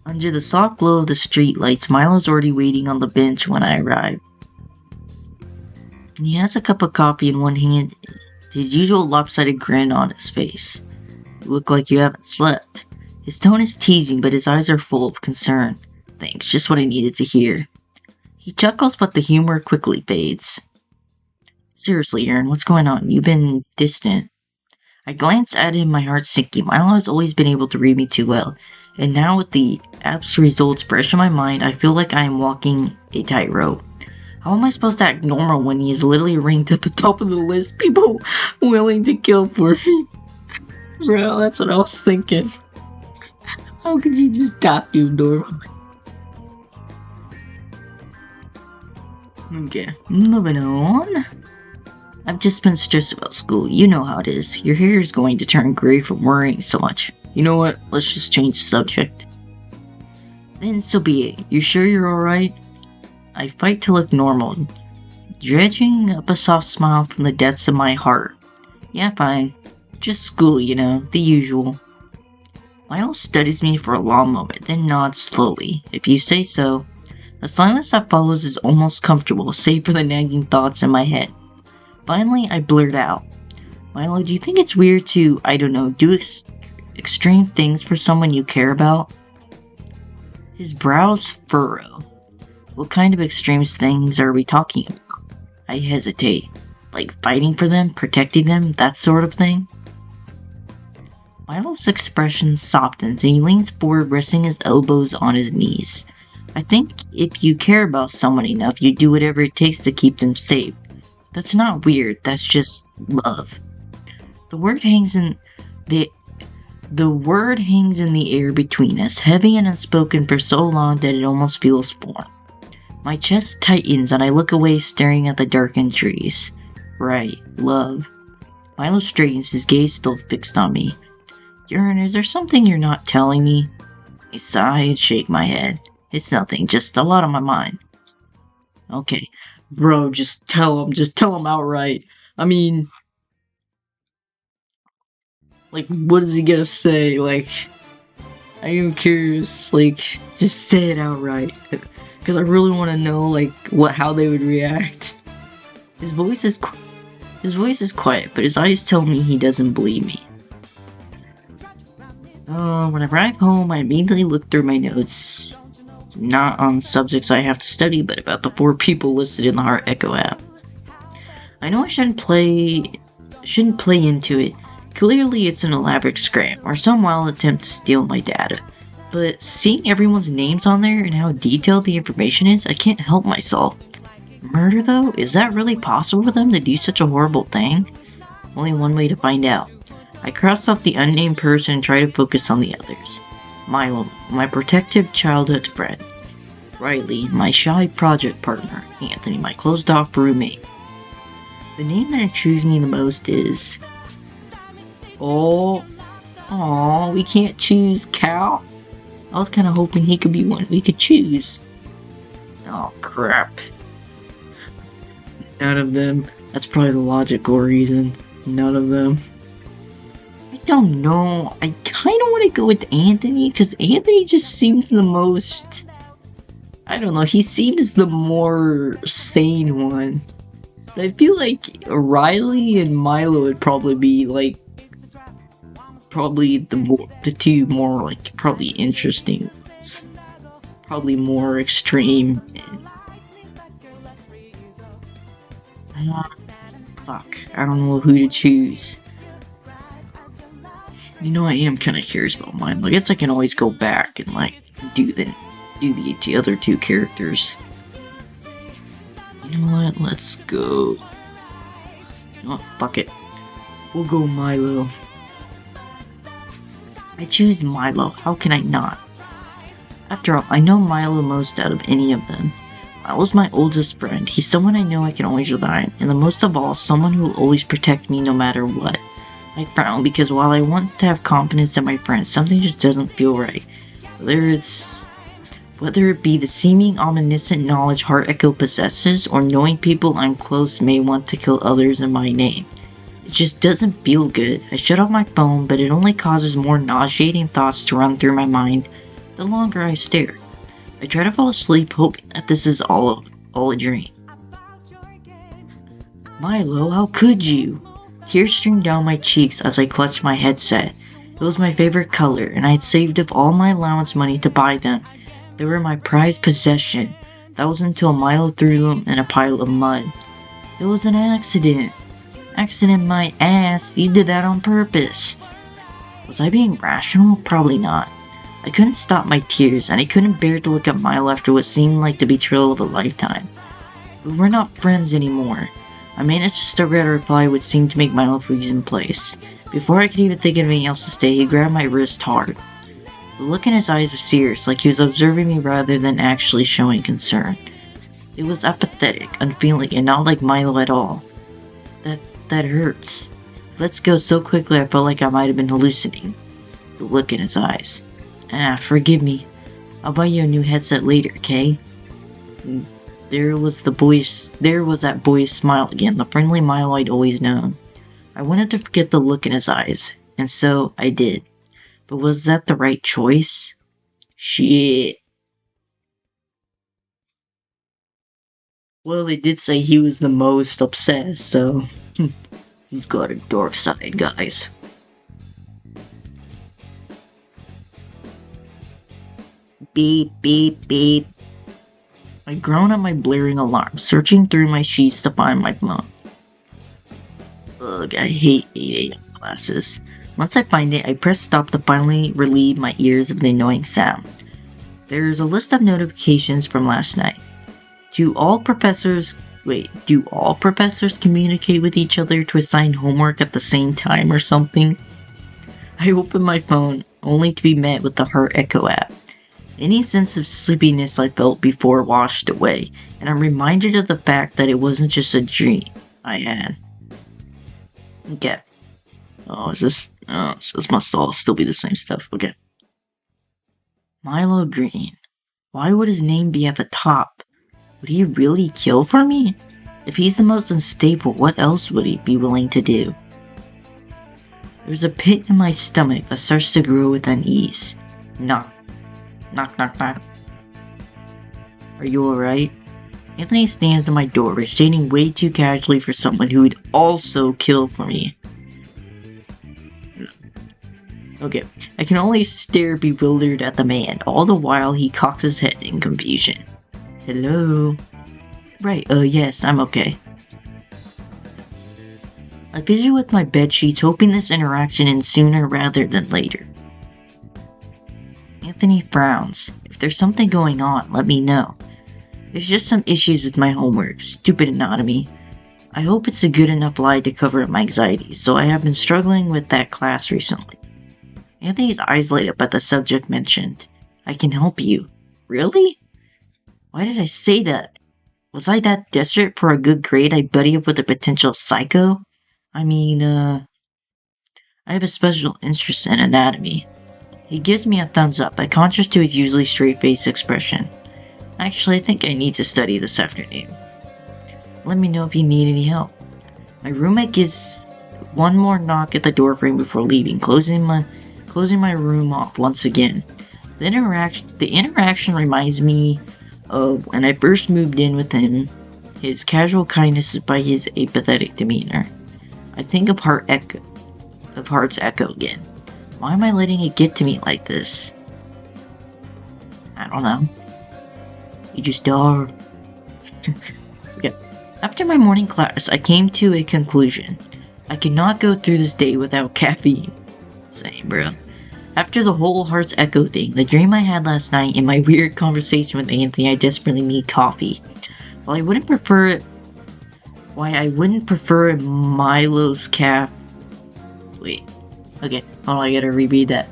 Under the soft glow of the street lights, Milo's already waiting on the bench when I arrive. He has a cup of coffee in one hand, his usual lopsided grin on his face. You look like you haven't slept. His tone is teasing, but his eyes are full of concern. Thanks, just what I needed to hear. He chuckles, but the humor quickly fades. Seriously, Aaron, what's going on? You've been distant. I glance at him, my heart sinking. Milo has always been able to read me too well, and now with the app's results fresh in my mind, I feel like I am walking a tightrope. How am I supposed to act normal when he is literally ranked at the top of the list? People willing to kill for me. Bro, that's what I was thinking. How could you just talk to him normally? Okay, moving on. I've just been stressed about school. You know how it is. Your hair is going to turn gray from worrying so much. You know what? Let's just change the subject. Then so be it. You sure you're alright? I fight to look normal, dredging up a soft smile from the depths of my heart. Yeah, fine. Just school, you know, the usual. Milo studies me for a long moment, then nods slowly. If you say so. The silence that follows is almost comfortable, save for the nagging thoughts in my head. Finally, I blurt out. Milo, do you think it's weird to, I don't know, do extreme things for someone you care about? His brows furrow. What kind of extreme things are we talking about? I hesitate. Like fighting for them, protecting them, that sort of thing? Milo's expression softens and he leans forward, resting his elbows on his knees. I think if you care about someone enough, you do whatever it takes to keep them safe. That's not weird, that's just love. The word hangs in the air between us, heavy and unspoken for so long that it almost feels foreign. My chest tightens and I look away, staring at the darkened trees. Right, love. Milo straightens, his gaze still fixed on me. Urine, is there something you're not telling me? I sigh and shake my head. It's nothing, just a lot on my mind. Okay, bro, just tell him outright. I mean, like, what is he gonna say? Like, I am curious, like, just say it outright. Because I really want to know, like, how they would react. His voice is quiet, but his eyes tell me he doesn't believe me. When I arrive home, I immediately look through my notes. Not on subjects I have to study, but about the 4 people listed in the Heart Echo app. I know I shouldn't play into it. Clearly it's an elaborate scam, or some wild attempt to steal my data. But seeing everyone's names on there and how detailed the information is, I can't help myself. Murder though? Is that really possible for them to do such a horrible thing? Only one way to find out. I cross off the unnamed person and try to focus on the others. Milo, my protective childhood friend. Riley, my shy project partner. Anthony, my closed-off roommate. The name that intrigues me the most is... Oh, we can't choose Cal? I was kind of hoping he could be one we could choose. Oh, crap. None of them. That's probably the logical reason. None of them. don't know. I kind of want to go with Anthony because Anthony just seems the most. I don't know. He seems the more sane one. I feel like Riley and Milo would probably be like probably the two more like probably interesting ones. Probably more extreme. Fuck, I don't know who to choose. You know, I am kind of curious about mine. I guess I can always go back and like do the other two characters. You know what? Let's go. Oh, fuck it. We'll go Milo. I choose Milo. How can I not? After all, I know Milo most out of any of them. Milo's my oldest friend. He's someone I know I can always rely on, and the most of all, someone who will always protect me no matter what. I frown because while I want to have confidence in my friends, something just doesn't feel right. Whether it be the seeming omniscient knowledge Heart Echo possesses, or knowing people I'm close may want to kill others in my name. It just doesn't feel good. I shut off my phone, but it only causes more nauseating thoughts to run through my mind the longer I stare. I try to fall asleep, hoping that this is all a dream. Milo, how could you? Tears streamed down my cheeks as I clutched my headset. It was my favorite color, and I had saved up all my allowance money to buy them. They were my prized possession. That was until Milo threw them in a pile of mud. It was an accident. Accident my ass. You did that on purpose. Was I being rational? Probably not. I couldn't stop my tears, and I couldn't bear to look at Milo after what seemed like the betrayal of a lifetime. But we're not friends anymore. I managed to start out a reply which seemed to make Milo freeze in place. Before I could even think of anything else to say, he grabbed my wrist hard. The look in his eyes was serious, like he was observing me rather than actually showing concern. It was apathetic, unfeeling, and not like Milo at all. That hurts. Let's go so quickly I felt like I might have been hallucinating. The look in his eyes. Forgive me. I'll buy you a new headset later, okay? There was that boyish smile again, the friendly Milo I'd always known. I wanted to forget the look in his eyes, and so I did. But was that the right choice? Shit. Well, they did say he was the most obsessed, so he's got a dark side, guys. Beep, beep, beep. I groan at my blaring alarm, searching through my sheets to find my phone. Ugh, I hate 8 AM classes. Once I find it, I press stop to finally relieve my ears of the annoying sound. There's a list of notifications from last night. Do all professors communicate with each other to assign homework at the same time or something? I open my phone, only to be met with the Heart Echo app. Any sense of sleepiness I felt before washed away, and I'm reminded of the fact that it wasn't just a dream I had. Okay. So this must all still be the same stuff. Okay. Milo Green. Why would his name be at the top? Would he really kill for me? If he's the most unstable, what else would he be willing to do? There's a pit in my stomach that starts to grow with unease. Knock. Knock, knock, knock. Are you alright? Anthony stands in my doorway, standing way too casually for someone who would also kill for me. Okay, I can only stare bewildered at the man, all the while he cocks his head in confusion. Hello? Right, yes, I'm okay. I fidget with my bedsheets, hoping this interaction ends sooner rather than later. Anthony frowns. If there's something going on, let me know. There's just some issues with my homework. Stupid anatomy. I hope it's a good enough lie to cover up my anxiety, so I have been struggling with that class recently. Anthony's eyes light up at the subject mentioned. I can help you. Really? Why did I say that? Was I that desperate for a good grade I buddy up with a potential psycho? I mean, I have a special interest in anatomy. He gives me a thumbs up, a contrast to his usually straight-faced expression. Actually, I think I need to study this afternoon. Let me know if you need any help. My roommate gives one more knock at the doorframe before leaving, closing my room off once again. The interaction reminds me of when I first moved in with him, his casual kindness by his apathetic demeanor. I think of Heart's Echo again. Why am I letting it get to me like this? I don't know. You just are. Okay. After my morning class, I came to a conclusion. I could not go through this day without caffeine. Same, bro. After the whole Heart's Echo thing, the dream I had last night, and my weird conversation with Anthony, I desperately need coffee. While I wouldn't prefer Milo's Wait. Okay, hold on, I gotta reread that.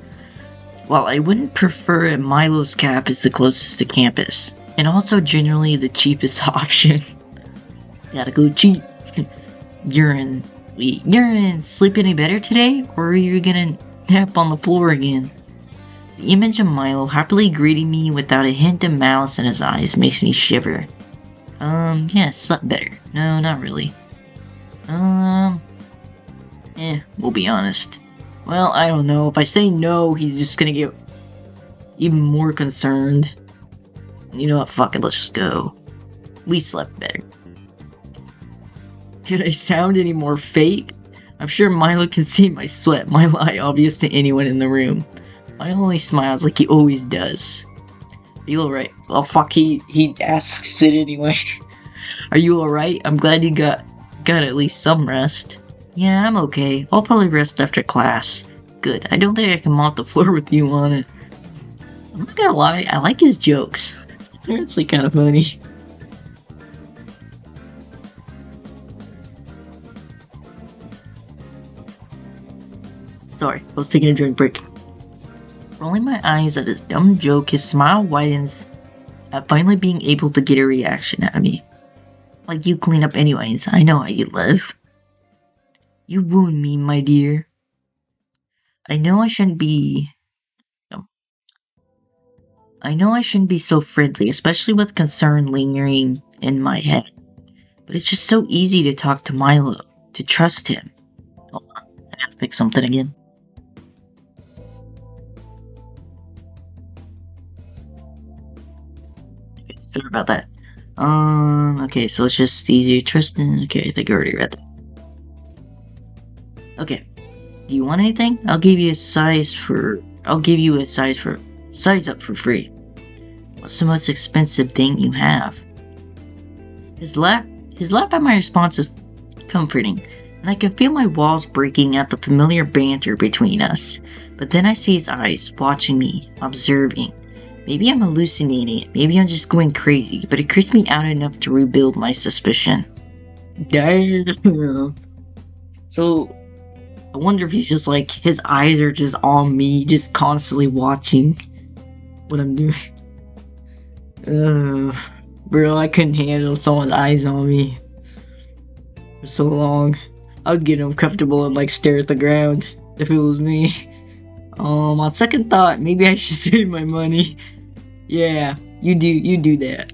While I wouldn't prefer it, Milo's Cap is the closest to campus, and also generally the cheapest option. Gotta go cheap. Urine, sleep any better today, or are you gonna nap on the floor again? The image of Milo happily greeting me without a hint of malice in his eyes makes me shiver. Yeah, slept better. No, not really. We'll be honest. Well, I don't know. If I say no, he's just gonna get even more concerned. You know what? Fuck it, let's just go. We slept better. Could I sound any more fake? I'm sure Milo can see my sweat, my lie obvious to anyone in the room. Milo only smiles like he always does. Are you alright? Well, fuck, he asks it anyway. Are you alright? I'm glad you got at least some rest. Yeah, I'm okay. I'll probably rest after class. Good. I don't think I can mop the floor with you on it. I'm not gonna lie, I like his jokes. They're actually kind of funny. Sorry, I was taking a drink break. Rolling my eyes at his dumb joke, his smile widens at finally being able to get a reaction out of me. Like you clean up anyways, I know how you live. You wound me, my dear. I know I shouldn't be so friendly, especially with concern lingering in my head. But it's just so easy to talk to Milo, to trust him. Hold on, I gotta fix something again. Okay, sorry about that. Okay, so it's just easy to trust him. Okay, I think I already read that. Okay. Do you want anything? I'll give you a size up for free. What's the most expensive thing you have? His laugh at my response is comforting, and I can feel my walls breaking at the familiar banter between us. But then I see his eyes, watching me, observing. Maybe I'm hallucinating, maybe I'm just going crazy, but it creeps me out enough to rebuild my suspicion. Damn. So, I wonder if he's just like, his eyes are just on me, just constantly watching what I'm doing. Bro, I couldn't handle someone's eyes on me for so long. I would get uncomfortable and like stare at the ground if it was me. On second thought, maybe I should save my money. Yeah, you do that.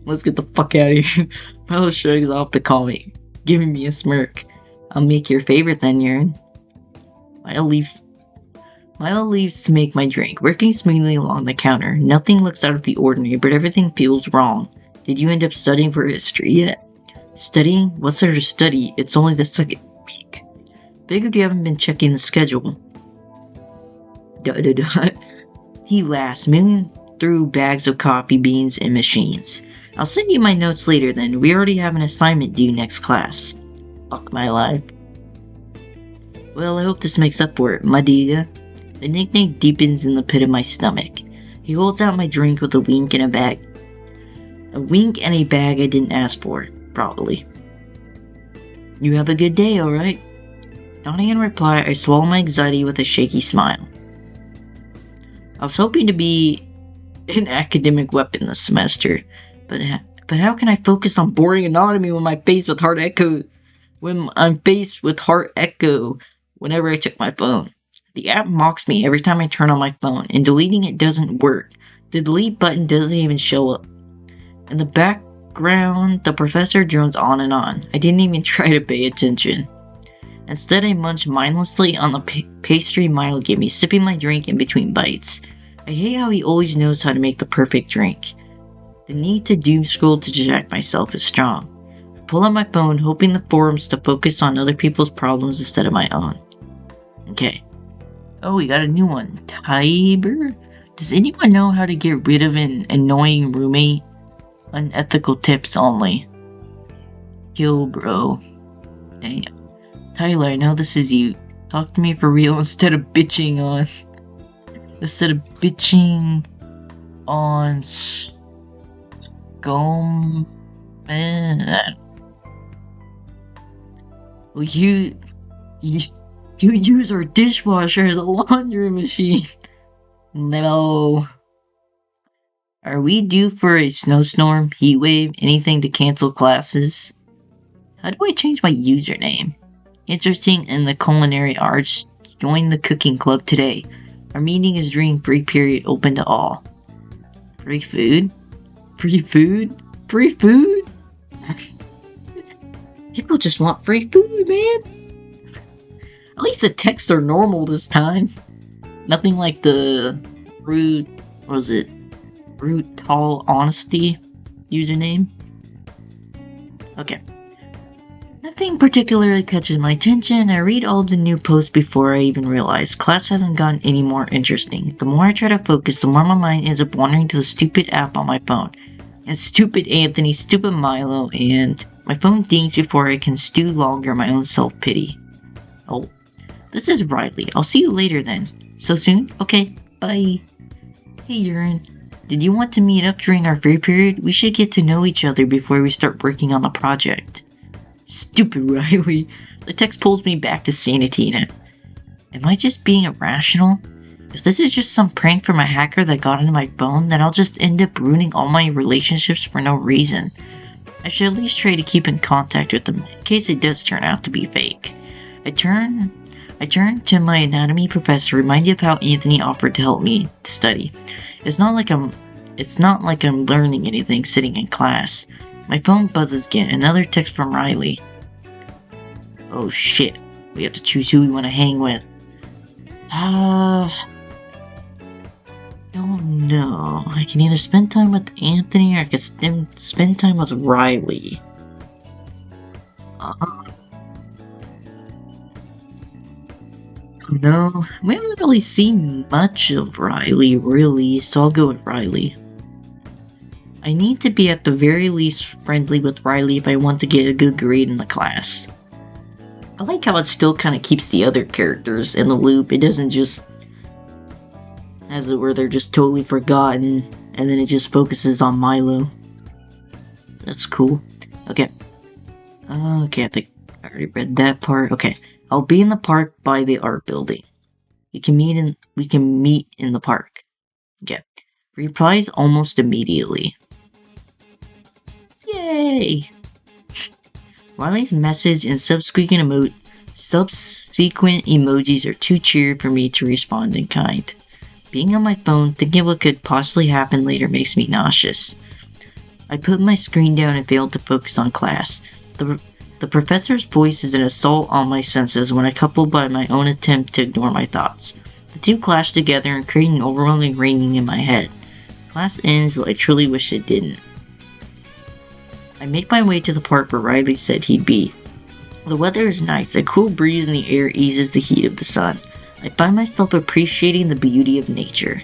Let's get the fuck out of here. Milo shrugs off the comic, giving me a smirk. I'll make your favorite then, Urine. Milo leaves to make my drink, working smoothly along the counter. Nothing looks out of the ordinary, but everything feels wrong. Did you end up studying for history yet? Studying? What sort of study? It's only the second week. Figured you haven't been checking the schedule. He laughs, moving through bags of coffee beans and machines. I'll send you my notes later then. We already have an assignment due next class. Fuck my life. Well, I hope this makes up for it, my dear. The nickname deepens in the pit of my stomach. He holds out my drink with a wink and a bag. A wink and a bag I didn't ask for, probably. You have a good day, alright? Nodding in reply, I swallow my anxiety with a shaky smile. I was hoping to be an academic weapon this semester, but how can I focus on boring anatomy when I'm faced with Heart Echo whenever I check my phone? The app mocks me every time I turn on my phone, and deleting it doesn't work. The delete button doesn't even show up. In the background, the professor drones on and on. I didn't even try to pay attention. Instead, I munched mindlessly on the pastry Milo gave me, sipping my drink in between bites. I hate how he always knows how to make the perfect drink. The need to doom scroll to distract myself is strong. I pull out my phone, hoping the forums to focus on other people's problems instead of my own. Okay. Oh, we got a new one. Tiber? Does anyone know how to get rid of an annoying roommate? Unethical tips only. Kill, bro. Damn. Tyler, I know this is you. Talk to me for real instead of bitching on... Scum... Well, you use our dishwasher as a laundry machine. No. Are we due for a snowstorm, heat wave, anything to cancel classes? How do I change my username? Interesting in the culinary arts. Join the cooking club today. Our meeting is during free period open to all. Free food? Free food? Free food? People just want free food, man. At least the texts are normal this time. Nothing like the brutal honesty username. Okay. Nothing particularly catches my attention. I read all of the new posts before I even realize class hasn't gotten any more interesting. The more I try to focus, the more my mind ends up wandering to the stupid app on my phone. And stupid Anthony, stupid Milo, and my phone dings before I can stew longer in my own self-pity. Oh, this is Riley. I'll see you later then. So soon? Okay, bye. Hey Urine, did you want to meet up during our free period? We should get to know each other before we start working on the project. Stupid Riley. The text pulls me back to sanity now. Am I just being irrational? If this is just some prank from a hacker that got into my phone, then I'll just end up ruining all my relationships for no reason. I should at least try to keep in contact with them in case it does turn out to be fake. I turn to my anatomy professor, reminded of how Anthony offered to help me to study. It's not like I'm learning anything sitting in class. My phone buzzes again, another text from Riley. Oh shit, we have to choose who we want to hang with. Don't know. I can either spend time with Anthony or I can spend time with Riley. No, we haven't really seen much of Riley, really, so I'll go with Riley. I need to be at the very least friendly with Riley if I want to get a good grade in the class. I like how it still kind of keeps the other characters in the loop. It doesn't just, as it were, they're just totally forgotten, and then it just focuses on Milo. That's cool. Okay. Okay, I think I already read that part. Okay. I'll be in the park by the art building. We can meet in the park. Okay. Replies almost immediately. Yay! Riley's message and subsequent emojis are too cheery for me to respond in kind. Being on my phone, thinking of what could possibly happen later makes me nauseous. I put my screen down and failed to focus on class. The professor's voice is an assault on my senses when I coupled by my own attempt to ignore my thoughts. The two clash together and create an overwhelming ringing in my head. Class ends, though I truly wish it didn't. I make my way to the park where Riley said he'd be. The weather is nice, a cool breeze in the air eases the heat of the sun. I find myself appreciating the beauty of nature.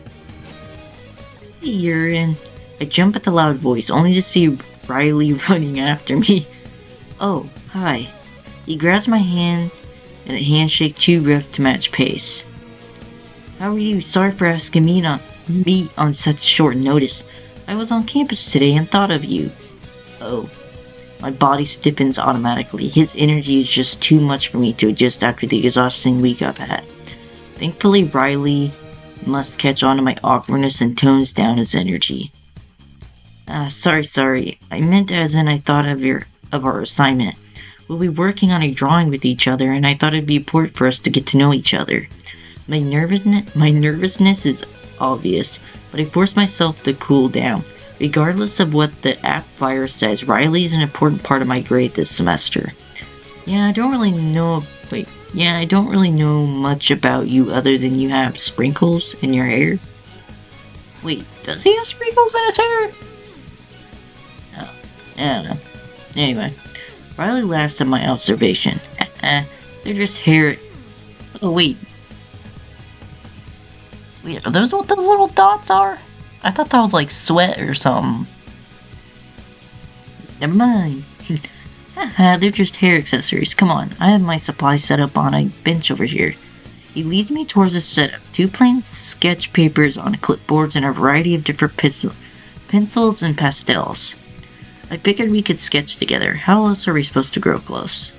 Hey, Urine. I jump at the loud voice, only to see Riley running after me. Oh, hi. He grabs my hand, and a handshake too rough to match pace. How are you? Sorry for asking me to meet on such short notice. I was on campus today and thought of you. Oh. My body stiffens automatically. His energy is just too much for me to adjust after the exhausting week I've had. Thankfully, Riley must catch on to my awkwardness and tones down his energy. Sorry. I meant as in I thought of our assignment. We'll be working on a drawing with each other, and I thought it'd be important for us to get to know each other. My nervousness is obvious, but I force myself to cool down. Regardless of what the app virus says, Riley is an important part of my grade this semester. Yeah, I don't really know Wait, yeah, I don't really know much about you other than you have sprinkles in your hair. Wait, does he have sprinkles in his hair? Oh, I don't know. Anyway, Riley laughs at my observation. They're just hair. Oh, wait. Wait, are those what the little dots are? I thought that was like sweat or something. Never mind. Haha, they're just hair accessories. Come on, I have my supply set up on a bench over here. He leads me towards a setup. 2 plain sketch papers on clipboards and a variety of different pencils and pastels. I figured we could sketch together. How else are we supposed to grow close?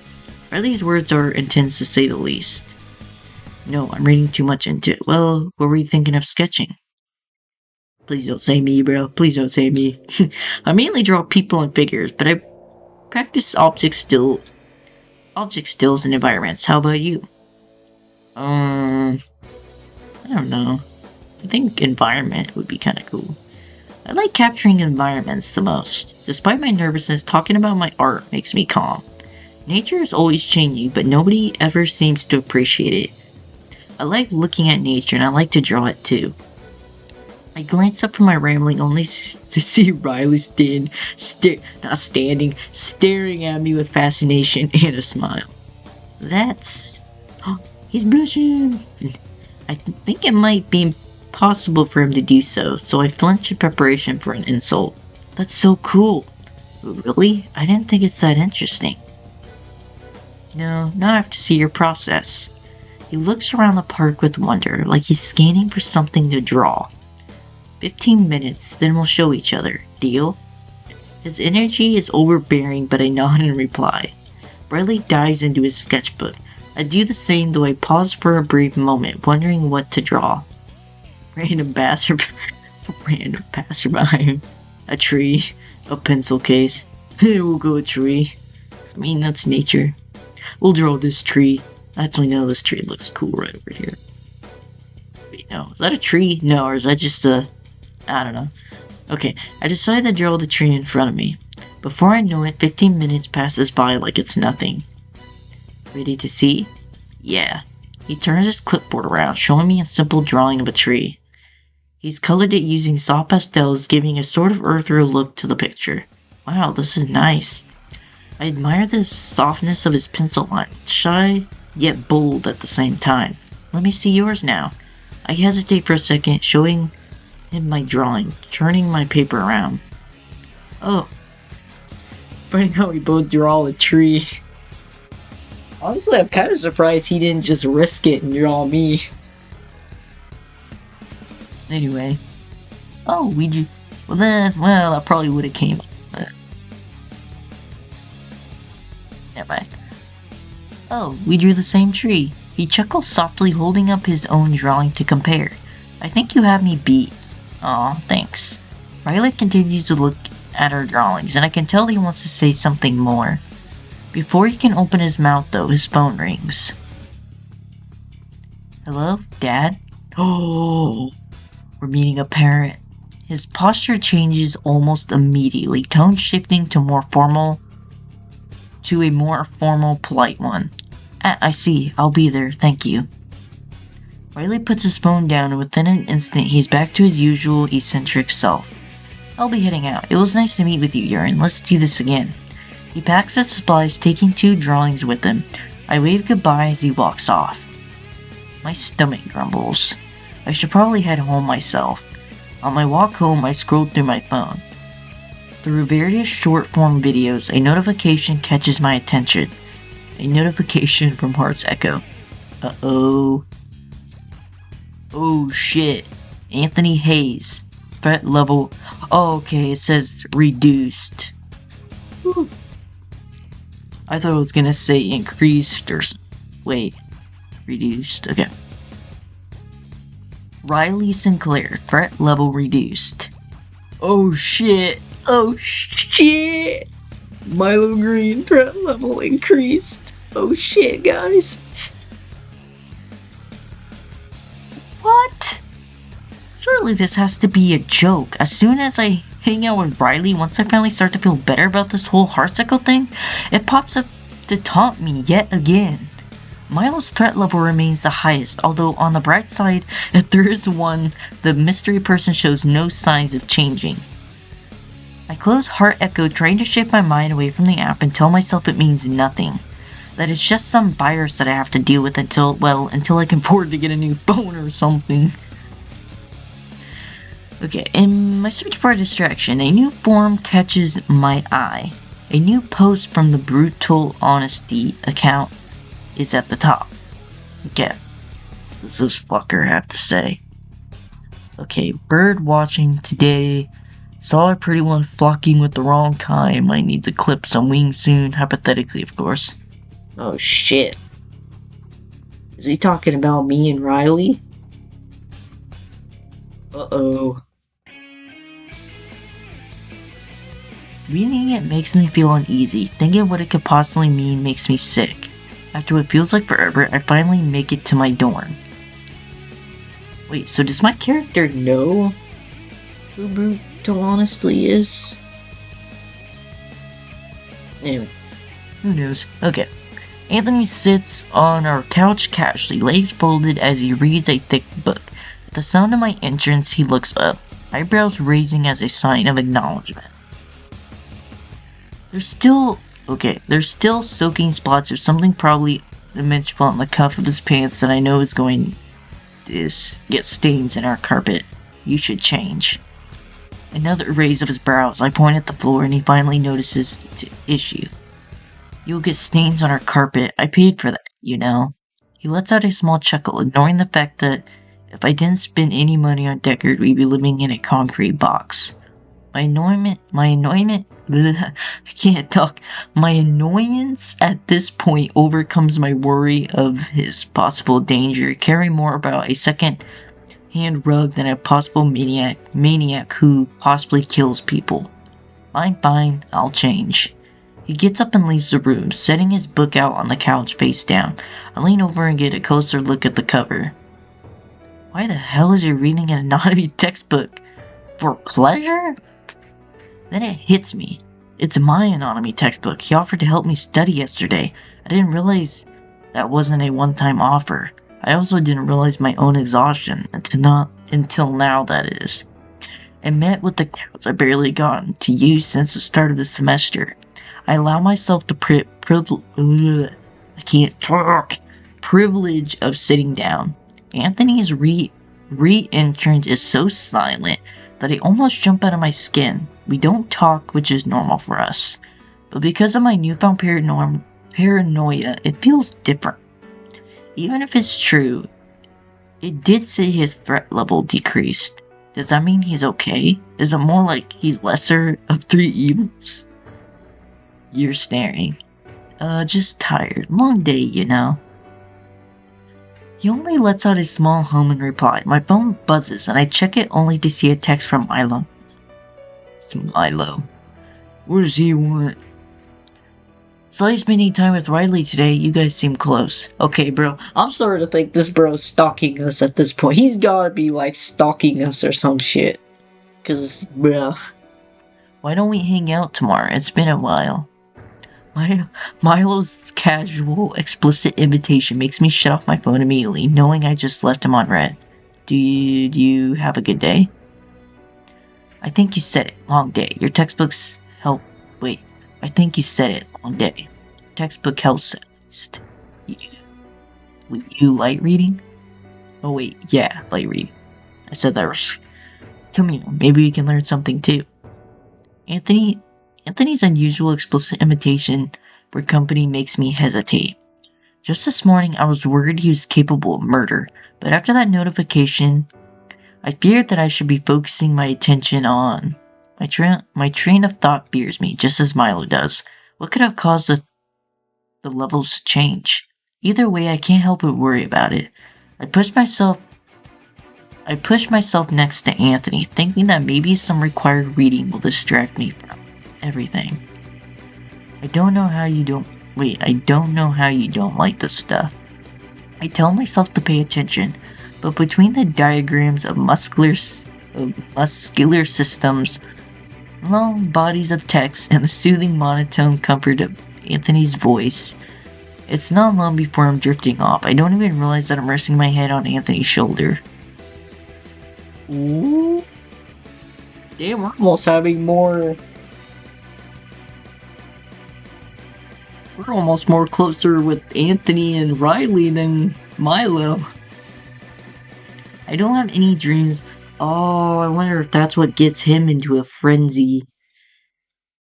Riley's words are intense to say the least. No, I'm reading too much into it. Well, what were you thinking of sketching? Please don't say me, bro. Please don't say me. I mainly draw people and figures, but I practice object stills and environments. How about you? I don't know. I think environment would be kind of cool. I like capturing environments the most. Despite my nervousness, talking about my art makes me calm. Nature is always changing, but nobody ever seems to appreciate it. I like looking at nature and I like to draw it too. I glance up from my rambling only to see Riley staring at me with fascination and a smile. That's... he's blushing! I think it might be impossible for him to do so, so I flinch in preparation for an insult. That's so cool! Really? I didn't think it's that interesting. No, now I have to see your process. He looks around the park with wonder, like he's scanning for something to draw. 15 minutes, then we'll show each other. Deal? His energy is overbearing, but I nod in reply. Riley dives into his sketchbook. I do the same, though I pause for a brief moment, wondering what to draw. Random passerby. A tree. A pencil case. We'll go a tree. I mean, that's nature. We'll draw this tree. Actually, no, this tree looks cool right over here. Wait, no. Is that a tree? No, or is that just a... I don't know. Okay, I decide to draw the tree in front of me. Before I know it, 15 minutes passes by like it's nothing. Ready to see? Yeah. He turns his clipboard around, showing me a simple drawing of a tree. He's colored it using soft pastels, giving a sort of earthier look to the picture. Wow, this is nice. I admire the softness of his pencil line, shy yet bold at the same time. Let me see yours now. I hesitate for a second, showing him my drawing, turning my paper around. Oh. Funny how we both draw a tree. Honestly, I'm kind of surprised he didn't just risk it and draw me. Anyway. Oh, we do. Well, I probably would have came up. Never mind. Oh, we drew the same tree. He chuckles softly, holding up his own drawing to compare. I think you have me beat. Aw, thanks. Riley continues to look at our drawings, and I can tell he wants to say something more. Before he can open his mouth, though, his phone rings. Hello, Dad? Oh, we're meeting a parent. His posture changes almost immediately, tone shifting to a more formal, polite one. I see. I'll be there. Thank you. Riley puts his phone down, and within an instant, he's back to his usual eccentric self. I'll be heading out. It was nice to meet with you, Urine. Let's do this again. He packs his supplies, taking 2 drawings with him. I wave goodbye as he walks off. My stomach grumbles. I should probably head home myself. On my walk home, I scrolled through my phone. Through various short-form videos, a notification catches my attention. A notification from Heart's Echo. Uh-oh. Oh shit. Anthony Hayes. Threat level... Oh, okay, it says reduced. Woo. I thought it was gonna say increased or... Wait. Reduced. Okay. Riley Sinclair. Threat level reduced. Oh shit. Oh shit. Milo Green. Threat level increased. Oh shit, guys. What? Surely this has to be a joke. As soon as I hang out with Riley, once I finally start to feel better about this whole Heart's Echo thing, it pops up to taunt me yet again. Milo's threat level remains the highest, although on the bright side, if there is one, the mystery person shows no signs of changing. I close Heart Echo, trying to shift my mind away from the app and tell myself it means nothing. That it's just some virus that I have to deal with until I can afford to get a new phone or something. Okay, in my search for a distraction, a new form catches my eye. A new post from the Brutal Honesty account is at the top. Okay, what does this fucker have to say? Okay, bird watching today. Saw a pretty one flocking with the wrong kind. Might need to clip some wings soon, hypothetically, of course. Oh shit. Is he talking about me and Riley? Uh-oh. Reading it makes me feel uneasy. Thinking what it could possibly mean makes me sick. After what feels like forever, I finally make it to my dorm. Wait, so does my character know who Brutal Honestly is? Anyway, who knows? Okay. Anthony sits on our couch casually, legs folded as he reads a thick book. At the sound of my entrance, he looks up, eyebrows raising as a sign of acknowledgement. There's still soaking spots of something probably immense on the cuff of his pants that I know is going to get stains in our carpet. You should change. Another raise of his brows. I point at the floor and he finally notices the issue. You'll get stains on our carpet. I paid for that, you know. He lets out a small chuckle, ignoring the fact that if I didn't spend any money on Deckard, we'd be living in a concrete box. My annoyance, I can't talk. My annoyance at this point overcomes my worry of his possible danger, caring more about a second-hand rug than a possible maniac who possibly kills people. Fine, I'll change. He gets up and leaves the room, setting his book out on the couch face down. I lean over and get a closer look at the cover. Why the hell is he reading an anatomy textbook? For pleasure? Then it hits me. It's my anatomy textbook. He offered to help me study yesterday. I didn't realize that wasn't a one-time offer. I also didn't realize my own exhaustion until now, that is. I met with the crowds I barely gotten to use since the start of the semester. I allow myself the privilege of sitting down. Anthony's re-entrance is so silent that I almost jump out of my skin. We don't talk, which is normal for us. But because of my newfound paranoia, it feels different. Even if it's true, it did say his threat level decreased. Does that mean he's okay? Is it more like he's lesser of three evils? You're staring. Just tired. Long day, you know. He only lets out a small hum in reply. My phone buzzes and I check it only to see a text from Milo. It's Milo. What does he want? Saw you spending time with Riley today. You guys seem close. Okay, bro. I'm starting to think this bro's stalking us at this point. He's gotta be like stalking us or some shit. Cause, bro. Why don't we hang out tomorrow? It's been a while. Milo's casual, explicit invitation makes me shut off my phone immediately, knowing I just left him on red. Do you have a good day? I think you said it. Long day. Your textbooks help. Wait. I think you said it. Long day. Textbook helps at least. You light reading? Oh wait, yeah, light reading. I said that right. Come here, maybe we can learn something too. Anthony's unusual explicit invitation for company makes me hesitate. Just this morning, I was worried he was capable of murder, but after that notification, I feared that I should be focusing my attention on. My train of thought fears me, just as Milo does. What could have caused the levels to change? Either way, I can't help but worry about it. I push myself next to Anthony, thinking that maybe some required reading will distract me from everything. I don't know how you don't like this stuff. I tell myself to pay attention, but between the diagrams of muscular systems, long bodies of text, and the soothing monotone comfort of Anthony's voice, It's not long before I'm drifting off. I don't even realize that I'm resting my head on Anthony's shoulder. Ooh. Damn, we're almost having more... We're almost more closer with Anthony and Riley than Milo. I don't have any dreams. Oh, I wonder if that's what gets him into a frenzy.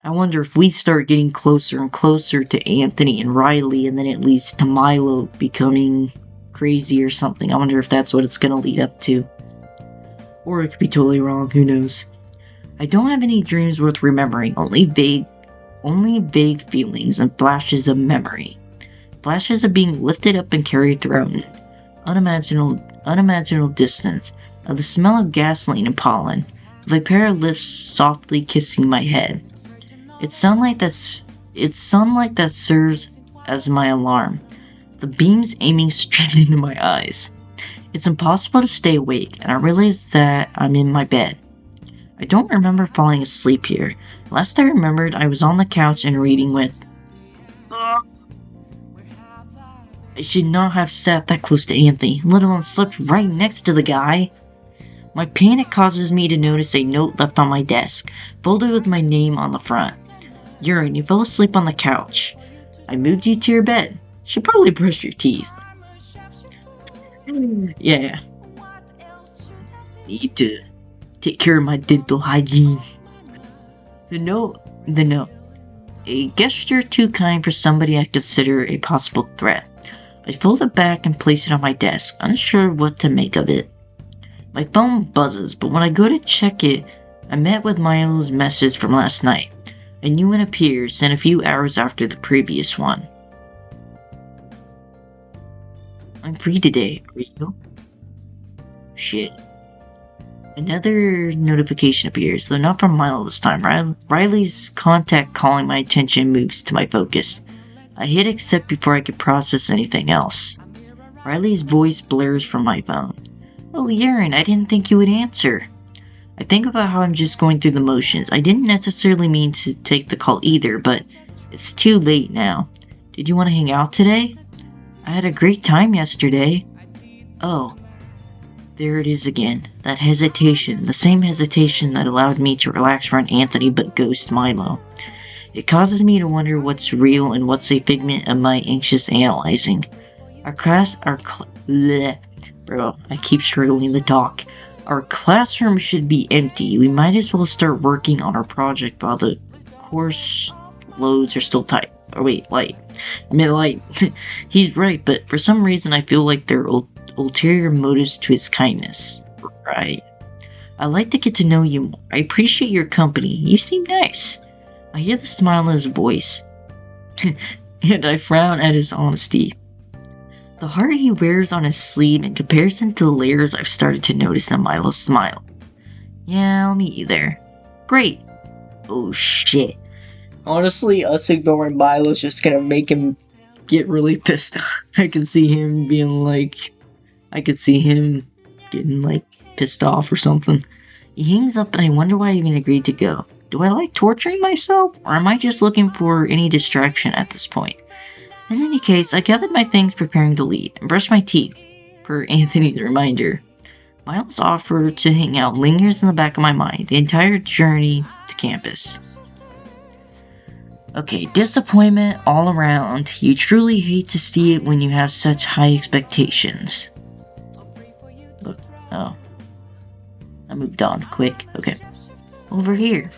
I wonder if we start getting closer and closer to Anthony and Riley, and then it leads to Milo becoming crazy or something. I wonder if that's what it's gonna lead up to. Or it could be totally wrong, who knows. I don't have any dreams worth remembering, only vague feelings and flashes of memory. Flashes of being lifted up and carried throughout an unimaginable distance, of the smell of gasoline and pollen, of a pair of lips softly kissing my head. It's sunlight that serves as my alarm, the beams aiming straight into my eyes. It's impossible to stay awake, and I realize that I'm in my bed. I don't remember falling asleep here. Last I remembered, I was on the couch and reading with... I should not have sat that close to Anthony, let alone slept right next to the guy. My panic causes me to notice a note left on my desk, folded with my name on the front. Urine, you fell asleep on the couch. I moved you to your bed. Should probably brush your teeth. Yeah. Need to take care of my dental hygiene. The note. A gesture too kind for somebody I consider a possible threat. I fold it back and place it on my desk, unsure of what to make of it. My phone buzzes, but when I go to check it, I'm met with Milo's message from last night. A new one appears, sent a few hours after the previous one. I'm free today, are you? Shit. Another notification appears, though not from Milo this time. Riley's contact calling my attention moves to my focus. I hit accept before I could process anything else. Riley's voice blares from my phone. Oh, Urine, I didn't think you would answer. I think about how I'm just going through the motions. I didn't necessarily mean to take the call either, but it's too late now. Did you want to hang out today? I had a great time yesterday. Oh. There it is again. That hesitation. The same hesitation that allowed me to relax around Anthony but ghost Milo. It causes me to wonder what's real and what's a figment of my anxious analyzing. Bro, I keep struggling to talk. Our classroom should be empty. We might as well start working on our project while the course loads are still tight. Oh wait, light. I meant light. He's right, but for some reason I feel like there are ulterior motives to his kindness. Right. I'd like to get to know you more. I appreciate your company. You seem nice. I hear the smile in his voice. And I frown at his honesty. The heart he wears on his sleeve in comparison to the layers I've started to notice in Milo's smile. Yeah, I'll meet you there. Great. Oh shit. Honestly, us ignoring Milo's just gonna make him get really pissed off. I could see him getting like pissed off or something. He hangs up and I wonder why I even agreed to go. Do I like torturing myself, or am I just looking for any distraction at this point? In any case, I gathered my things preparing to leave, and brushed my teeth, per Anthony's reminder. Milo's offer to hang out lingers in the back of my mind the entire journey to campus. Okay, disappointment all around. You truly hate to see it when you have such high expectations. Look, oh. I moved on quick. Okay. Over here.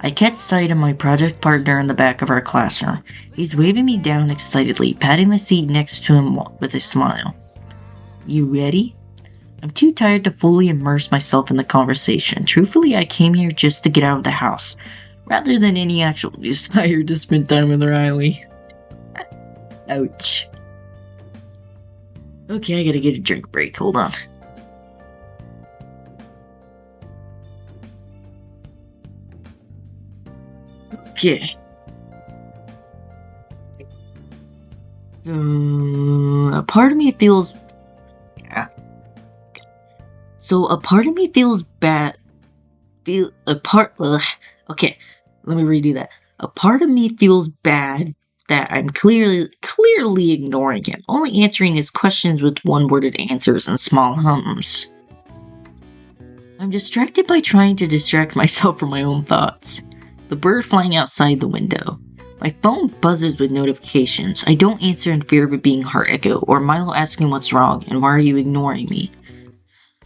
I catch sight of my project partner in the back of our classroom. He's waving me down excitedly, patting the seat next to him with a smile. You ready? I'm too tired to fully immerse myself in the conversation. Truthfully, I came here just to get out of the house, rather than any actual desire to spend time with Riley. Ouch. Okay, I gotta get a drink break. Hold on. Okay. A part of me feels... Yeah. So, a part of me feels bad. Okay, let me redo that. A part of me feels bad that I'm clearly ignoring him, only answering his questions with one-worded answers and small hums. I'm distracted by trying to distract myself from my own thoughts. The bird flying outside the window. My phone buzzes with notifications. I don't answer in fear of it being heart echo or Milo asking what's wrong and why are you ignoring me.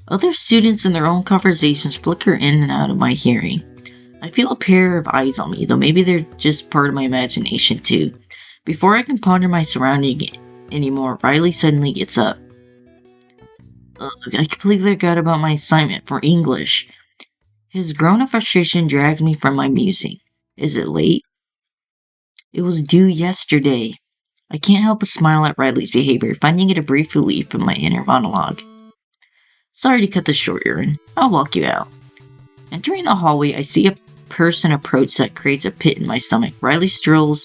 Other students in their own conversations flicker in and out of my hearing. I feel a pair of eyes on me, though maybe they're just part of my imagination too. Before I can ponder my surroundings anymore, Riley suddenly gets up. I completely forgot about my assignment for English. His groan of frustration drags me from my musing. Is it late? It was due yesterday. I can't help but smile at Riley's behavior, finding it a brief relief from my inner monologue. Sorry to cut this short, Aaron. I'll walk you out. Entering the hallway, I see a person approach that creates a pit in my stomach. Riley still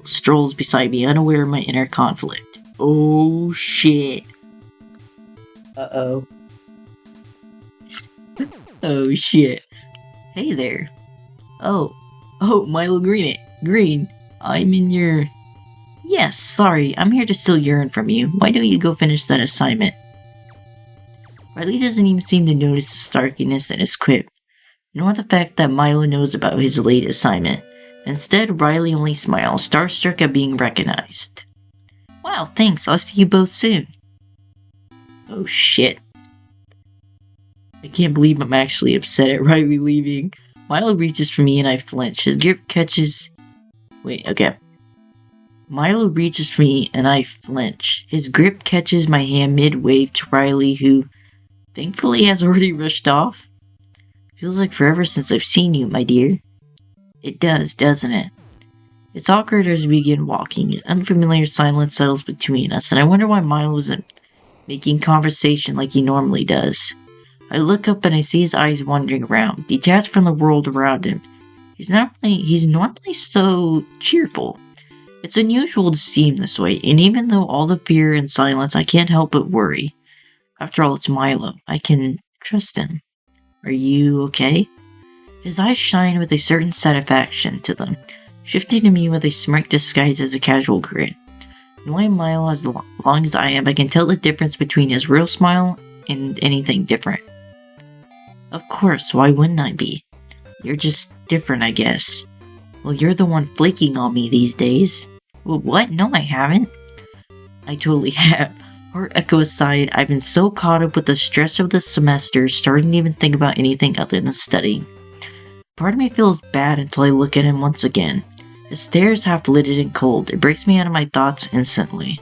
strolls beside me, unaware of my inner conflict. Oh shit. Uh-oh. Oh shit. Hey there. Oh, Milo Green. I'm in your... Yes, sorry, I'm here to steal urine from you. Why don't you go finish that assignment? Riley doesn't even seem to notice the starkiness in his quip, nor the fact that Milo knows about his late assignment. Instead, Riley only smiles, starstruck at being recognized. Wow, thanks, I'll see you both soon. Oh shit. I can't believe I'm actually upset at Riley leaving. Milo reaches for me and I flinch. His grip catches... Milo reaches for me and I flinch. His grip catches my hand mid-wave to Riley, who thankfully has already rushed off. Feels like forever since I've seen you, my dear. It does, doesn't it? It's awkward as we begin walking. An unfamiliar silence settles between us, and I wonder why Milo isn't making conversation like he normally does. I look up and I see his eyes wandering around, detached from the world around him. He's normally so cheerful. It's unusual to see him this way, and even though all the fear and silence, I can't help but worry. After all, it's Milo. I can trust him. Are you okay? His eyes shine with a certain satisfaction to them, shifting to me with a smirk disguised as a casual grin. Knowing Milo as long as I am, I can tell the difference between his real smile and anything different. Of course, why wouldn't I be? You're just different, I guess. Well, you're the one flaking on me these days. Well, what? No, I haven't. I totally have. Heart echo aside, I've been so caught up with the stress of the semester, starting to even think about anything other than studying. Part of me feels bad until I look at him once again. His stare is half-lidded and cold. It breaks me out of my thoughts instantly.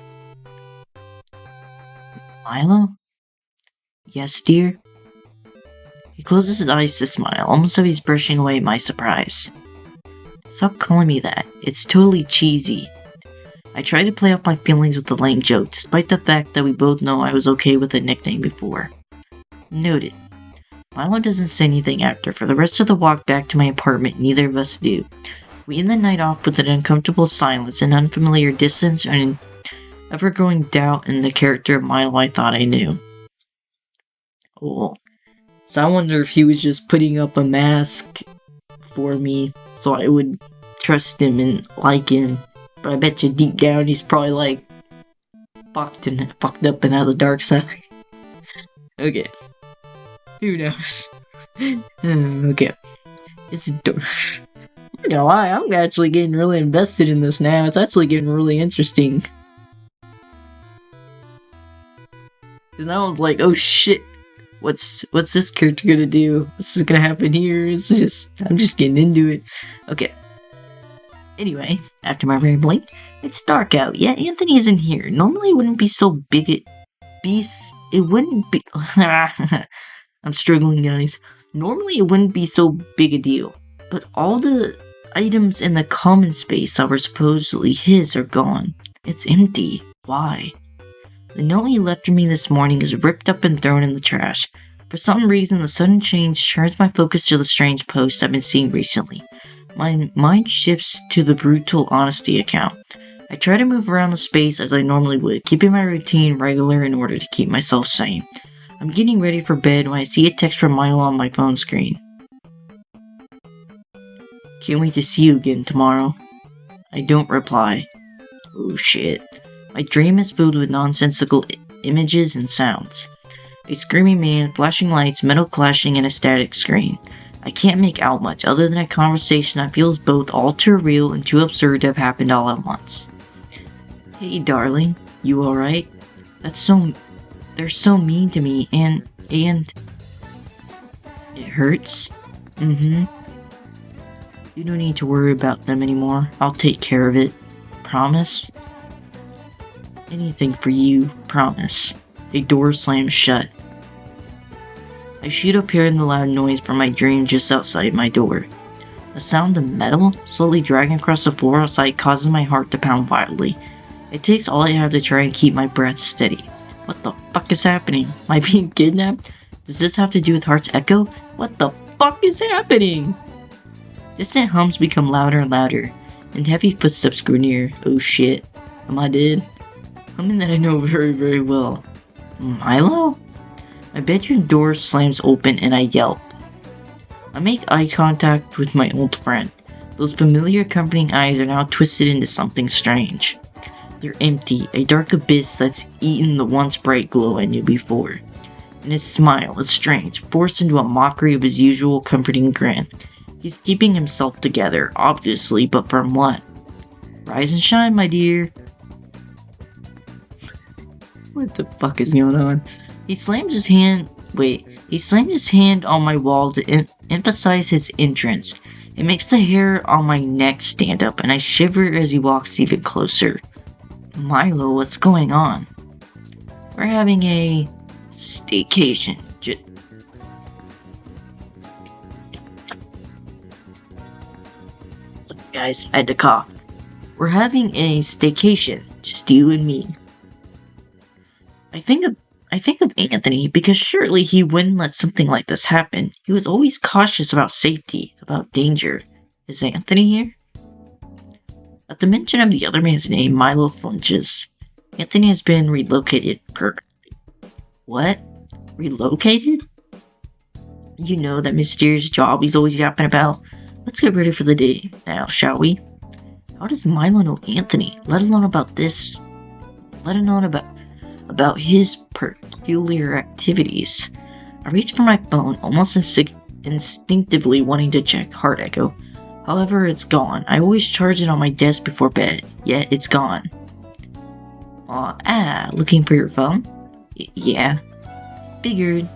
Milo? Yes, dear? He closes his eyes to smile, almost as if he's brushing away my surprise. Stop calling me that. It's totally cheesy. I try to play off my feelings with the lame joke, despite the fact that we both know I was okay with the nickname before. Noted. Milo doesn't say anything after. For the rest of the walk back to my apartment, neither of us do. We end the night off with an uncomfortable silence, an unfamiliar distance, and an ever-growing doubt in the character of Milo I thought I knew. Oh. So I wonder if he was just putting up a mask for me so I would trust him and like him. But I bet you deep down he's probably like fucked up and has a dark side. Okay. Who knows? Okay. It's dark. I'm not gonna lie, I'm actually getting really invested in this now. It's actually getting really interesting. Cause now I'm like, oh shit. What's this character gonna do? What's gonna happen here? I'm just getting into it. Okay. Anyway, after my rambling, it's dark out, yet Anthony isn't here. Normally it wouldn't be so big it wouldn't be I'm struggling, guys. Normally it wouldn't be so big a deal. But all the items in the common space that were supposedly his are gone. It's empty. Why? The note he left for me this morning is ripped up and thrown in the trash. For some reason, the sudden change turns my focus to the strange post I've been seeing recently. My mind shifts to the brutal honesty account. I try to move around the space as I normally would, keeping my routine regular in order to keep myself sane. I'm getting ready for bed when I see a text from Milo on my phone screen. Can't wait to see you again tomorrow. I don't reply. Oh shit. My dream is filled with nonsensical images and sounds. A screaming man, flashing lights, metal clashing, and a static screen. I can't make out much other than a conversation that feels both all too real and too absurd to have happened all at once. Hey darling, you alright? They're so mean to me and it hurts? Mm-hmm. You don't need to worry about them anymore. I'll take care of it. Promise? Anything for you, promise. A door slams shut. I shoot up hearing the loud noise from my dream just outside my door. The sound of metal slowly dragging across the floor outside causes my heart to pound wildly. It takes all I have to try and keep my breath steady. What the fuck is happening? Am I being kidnapped? Does this have to do with Heart's echo? What the fuck is happening? Distant hums become louder and louder, and heavy footsteps grow near. Oh shit. Am I dead? Something that I know very, very well. Milo? My bedroom door slams open and I yelp. I make eye contact with my old friend. Those familiar accompanying eyes are now twisted into something strange. They're empty, a dark abyss that's eaten the once bright glow I knew before. And his smile is strange, forced into a mockery of his usual comforting grin. He's keeping himself together, obviously, but from what? Rise and shine, my dear. What the fuck is going on? He slammed his hand on my wall to emphasize his entrance. It makes the hair on my neck stand up, and I shiver as he walks even closer. Milo, what's going on? We're having a staycation. Guys, I had to cough. We're having a staycation, just you and me. I think of Anthony because surely he wouldn't let something like this happen. He was always cautious about safety, about danger. Is Anthony here? At the mention of the other man's name, Milo flinches. Anthony has been relocated permanently. What? Relocated? You know, that mysterious job he's always yapping about. Let's get ready for the day now, shall we? How does Milo know Anthony, let alone about this? Let alone about his peculiar activities? I reach for my phone, almost instinctively wanting to check heart echo. However, it's gone. I always charge it on my desk before bed, yet it's gone. Looking for your phone? Yeah. Figured.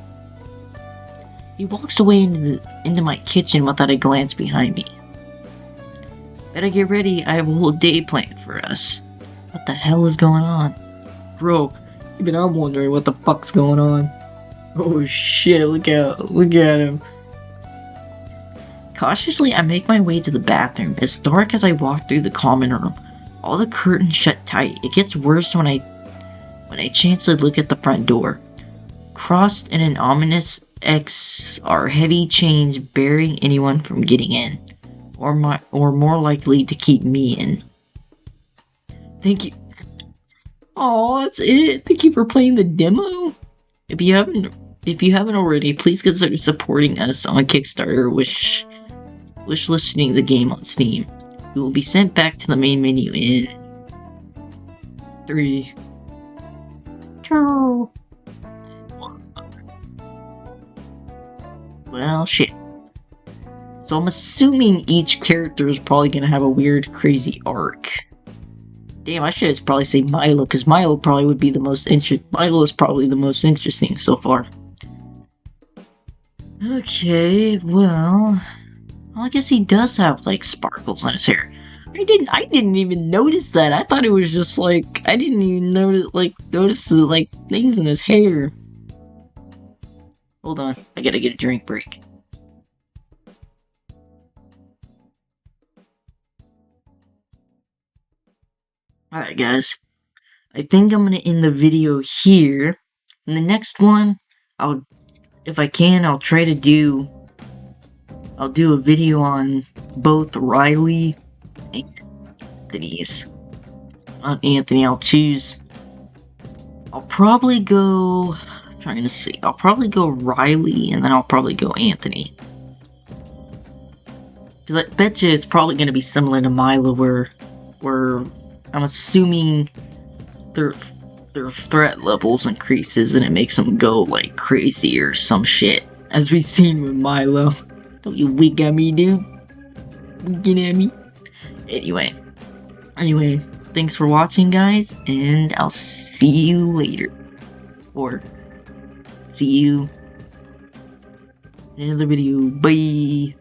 He walks away into my kitchen without a glance behind me. Better get ready, I have a whole day planned for us. What the hell is going on? Bro, even I'm wondering what the fuck's going on. Oh shit, look at him. Cautiously, I make my way to the bathroom, as dark as I walk through the common room. All the curtains shut tight. It gets worse when I chance to look at the front door. Crossed in an ominous X are heavy chains barring anyone from getting in, or more likely to keep me in. Thank you. Oh, that's it. Thank you for playing the demo. If you haven't already, please consider supporting us on Kickstarter. Wish listening the game on Steam. You will be sent back to the main menu in 3, 2, 1. Well, shit. So I'm assuming each character is probably gonna have a weird, crazy arc. Damn, I should probably say Milo, because Milo is probably the most interesting so far. Okay, well, I guess he does have like sparkles in his hair. I didn't even notice that. I thought it was just like I didn't even notice the things in his hair. Hold on, I gotta get a drink break. Alright guys, I think I'm gonna end the video here. In the next one, if I can, I'll do a video on both Riley and Anthony's. On Anthony, I'll probably go Riley and then I'll probably go Anthony. Because I bet you it's probably going to be similar to Milo where where I'm assuming their threat levels increases and it makes them go like crazy or some shit, as we've seen with Milo. Don't you wink at me, dude? Winking at me? Anyway, thanks for watching, guys, and I'll see you later. Or see you in another video. Bye!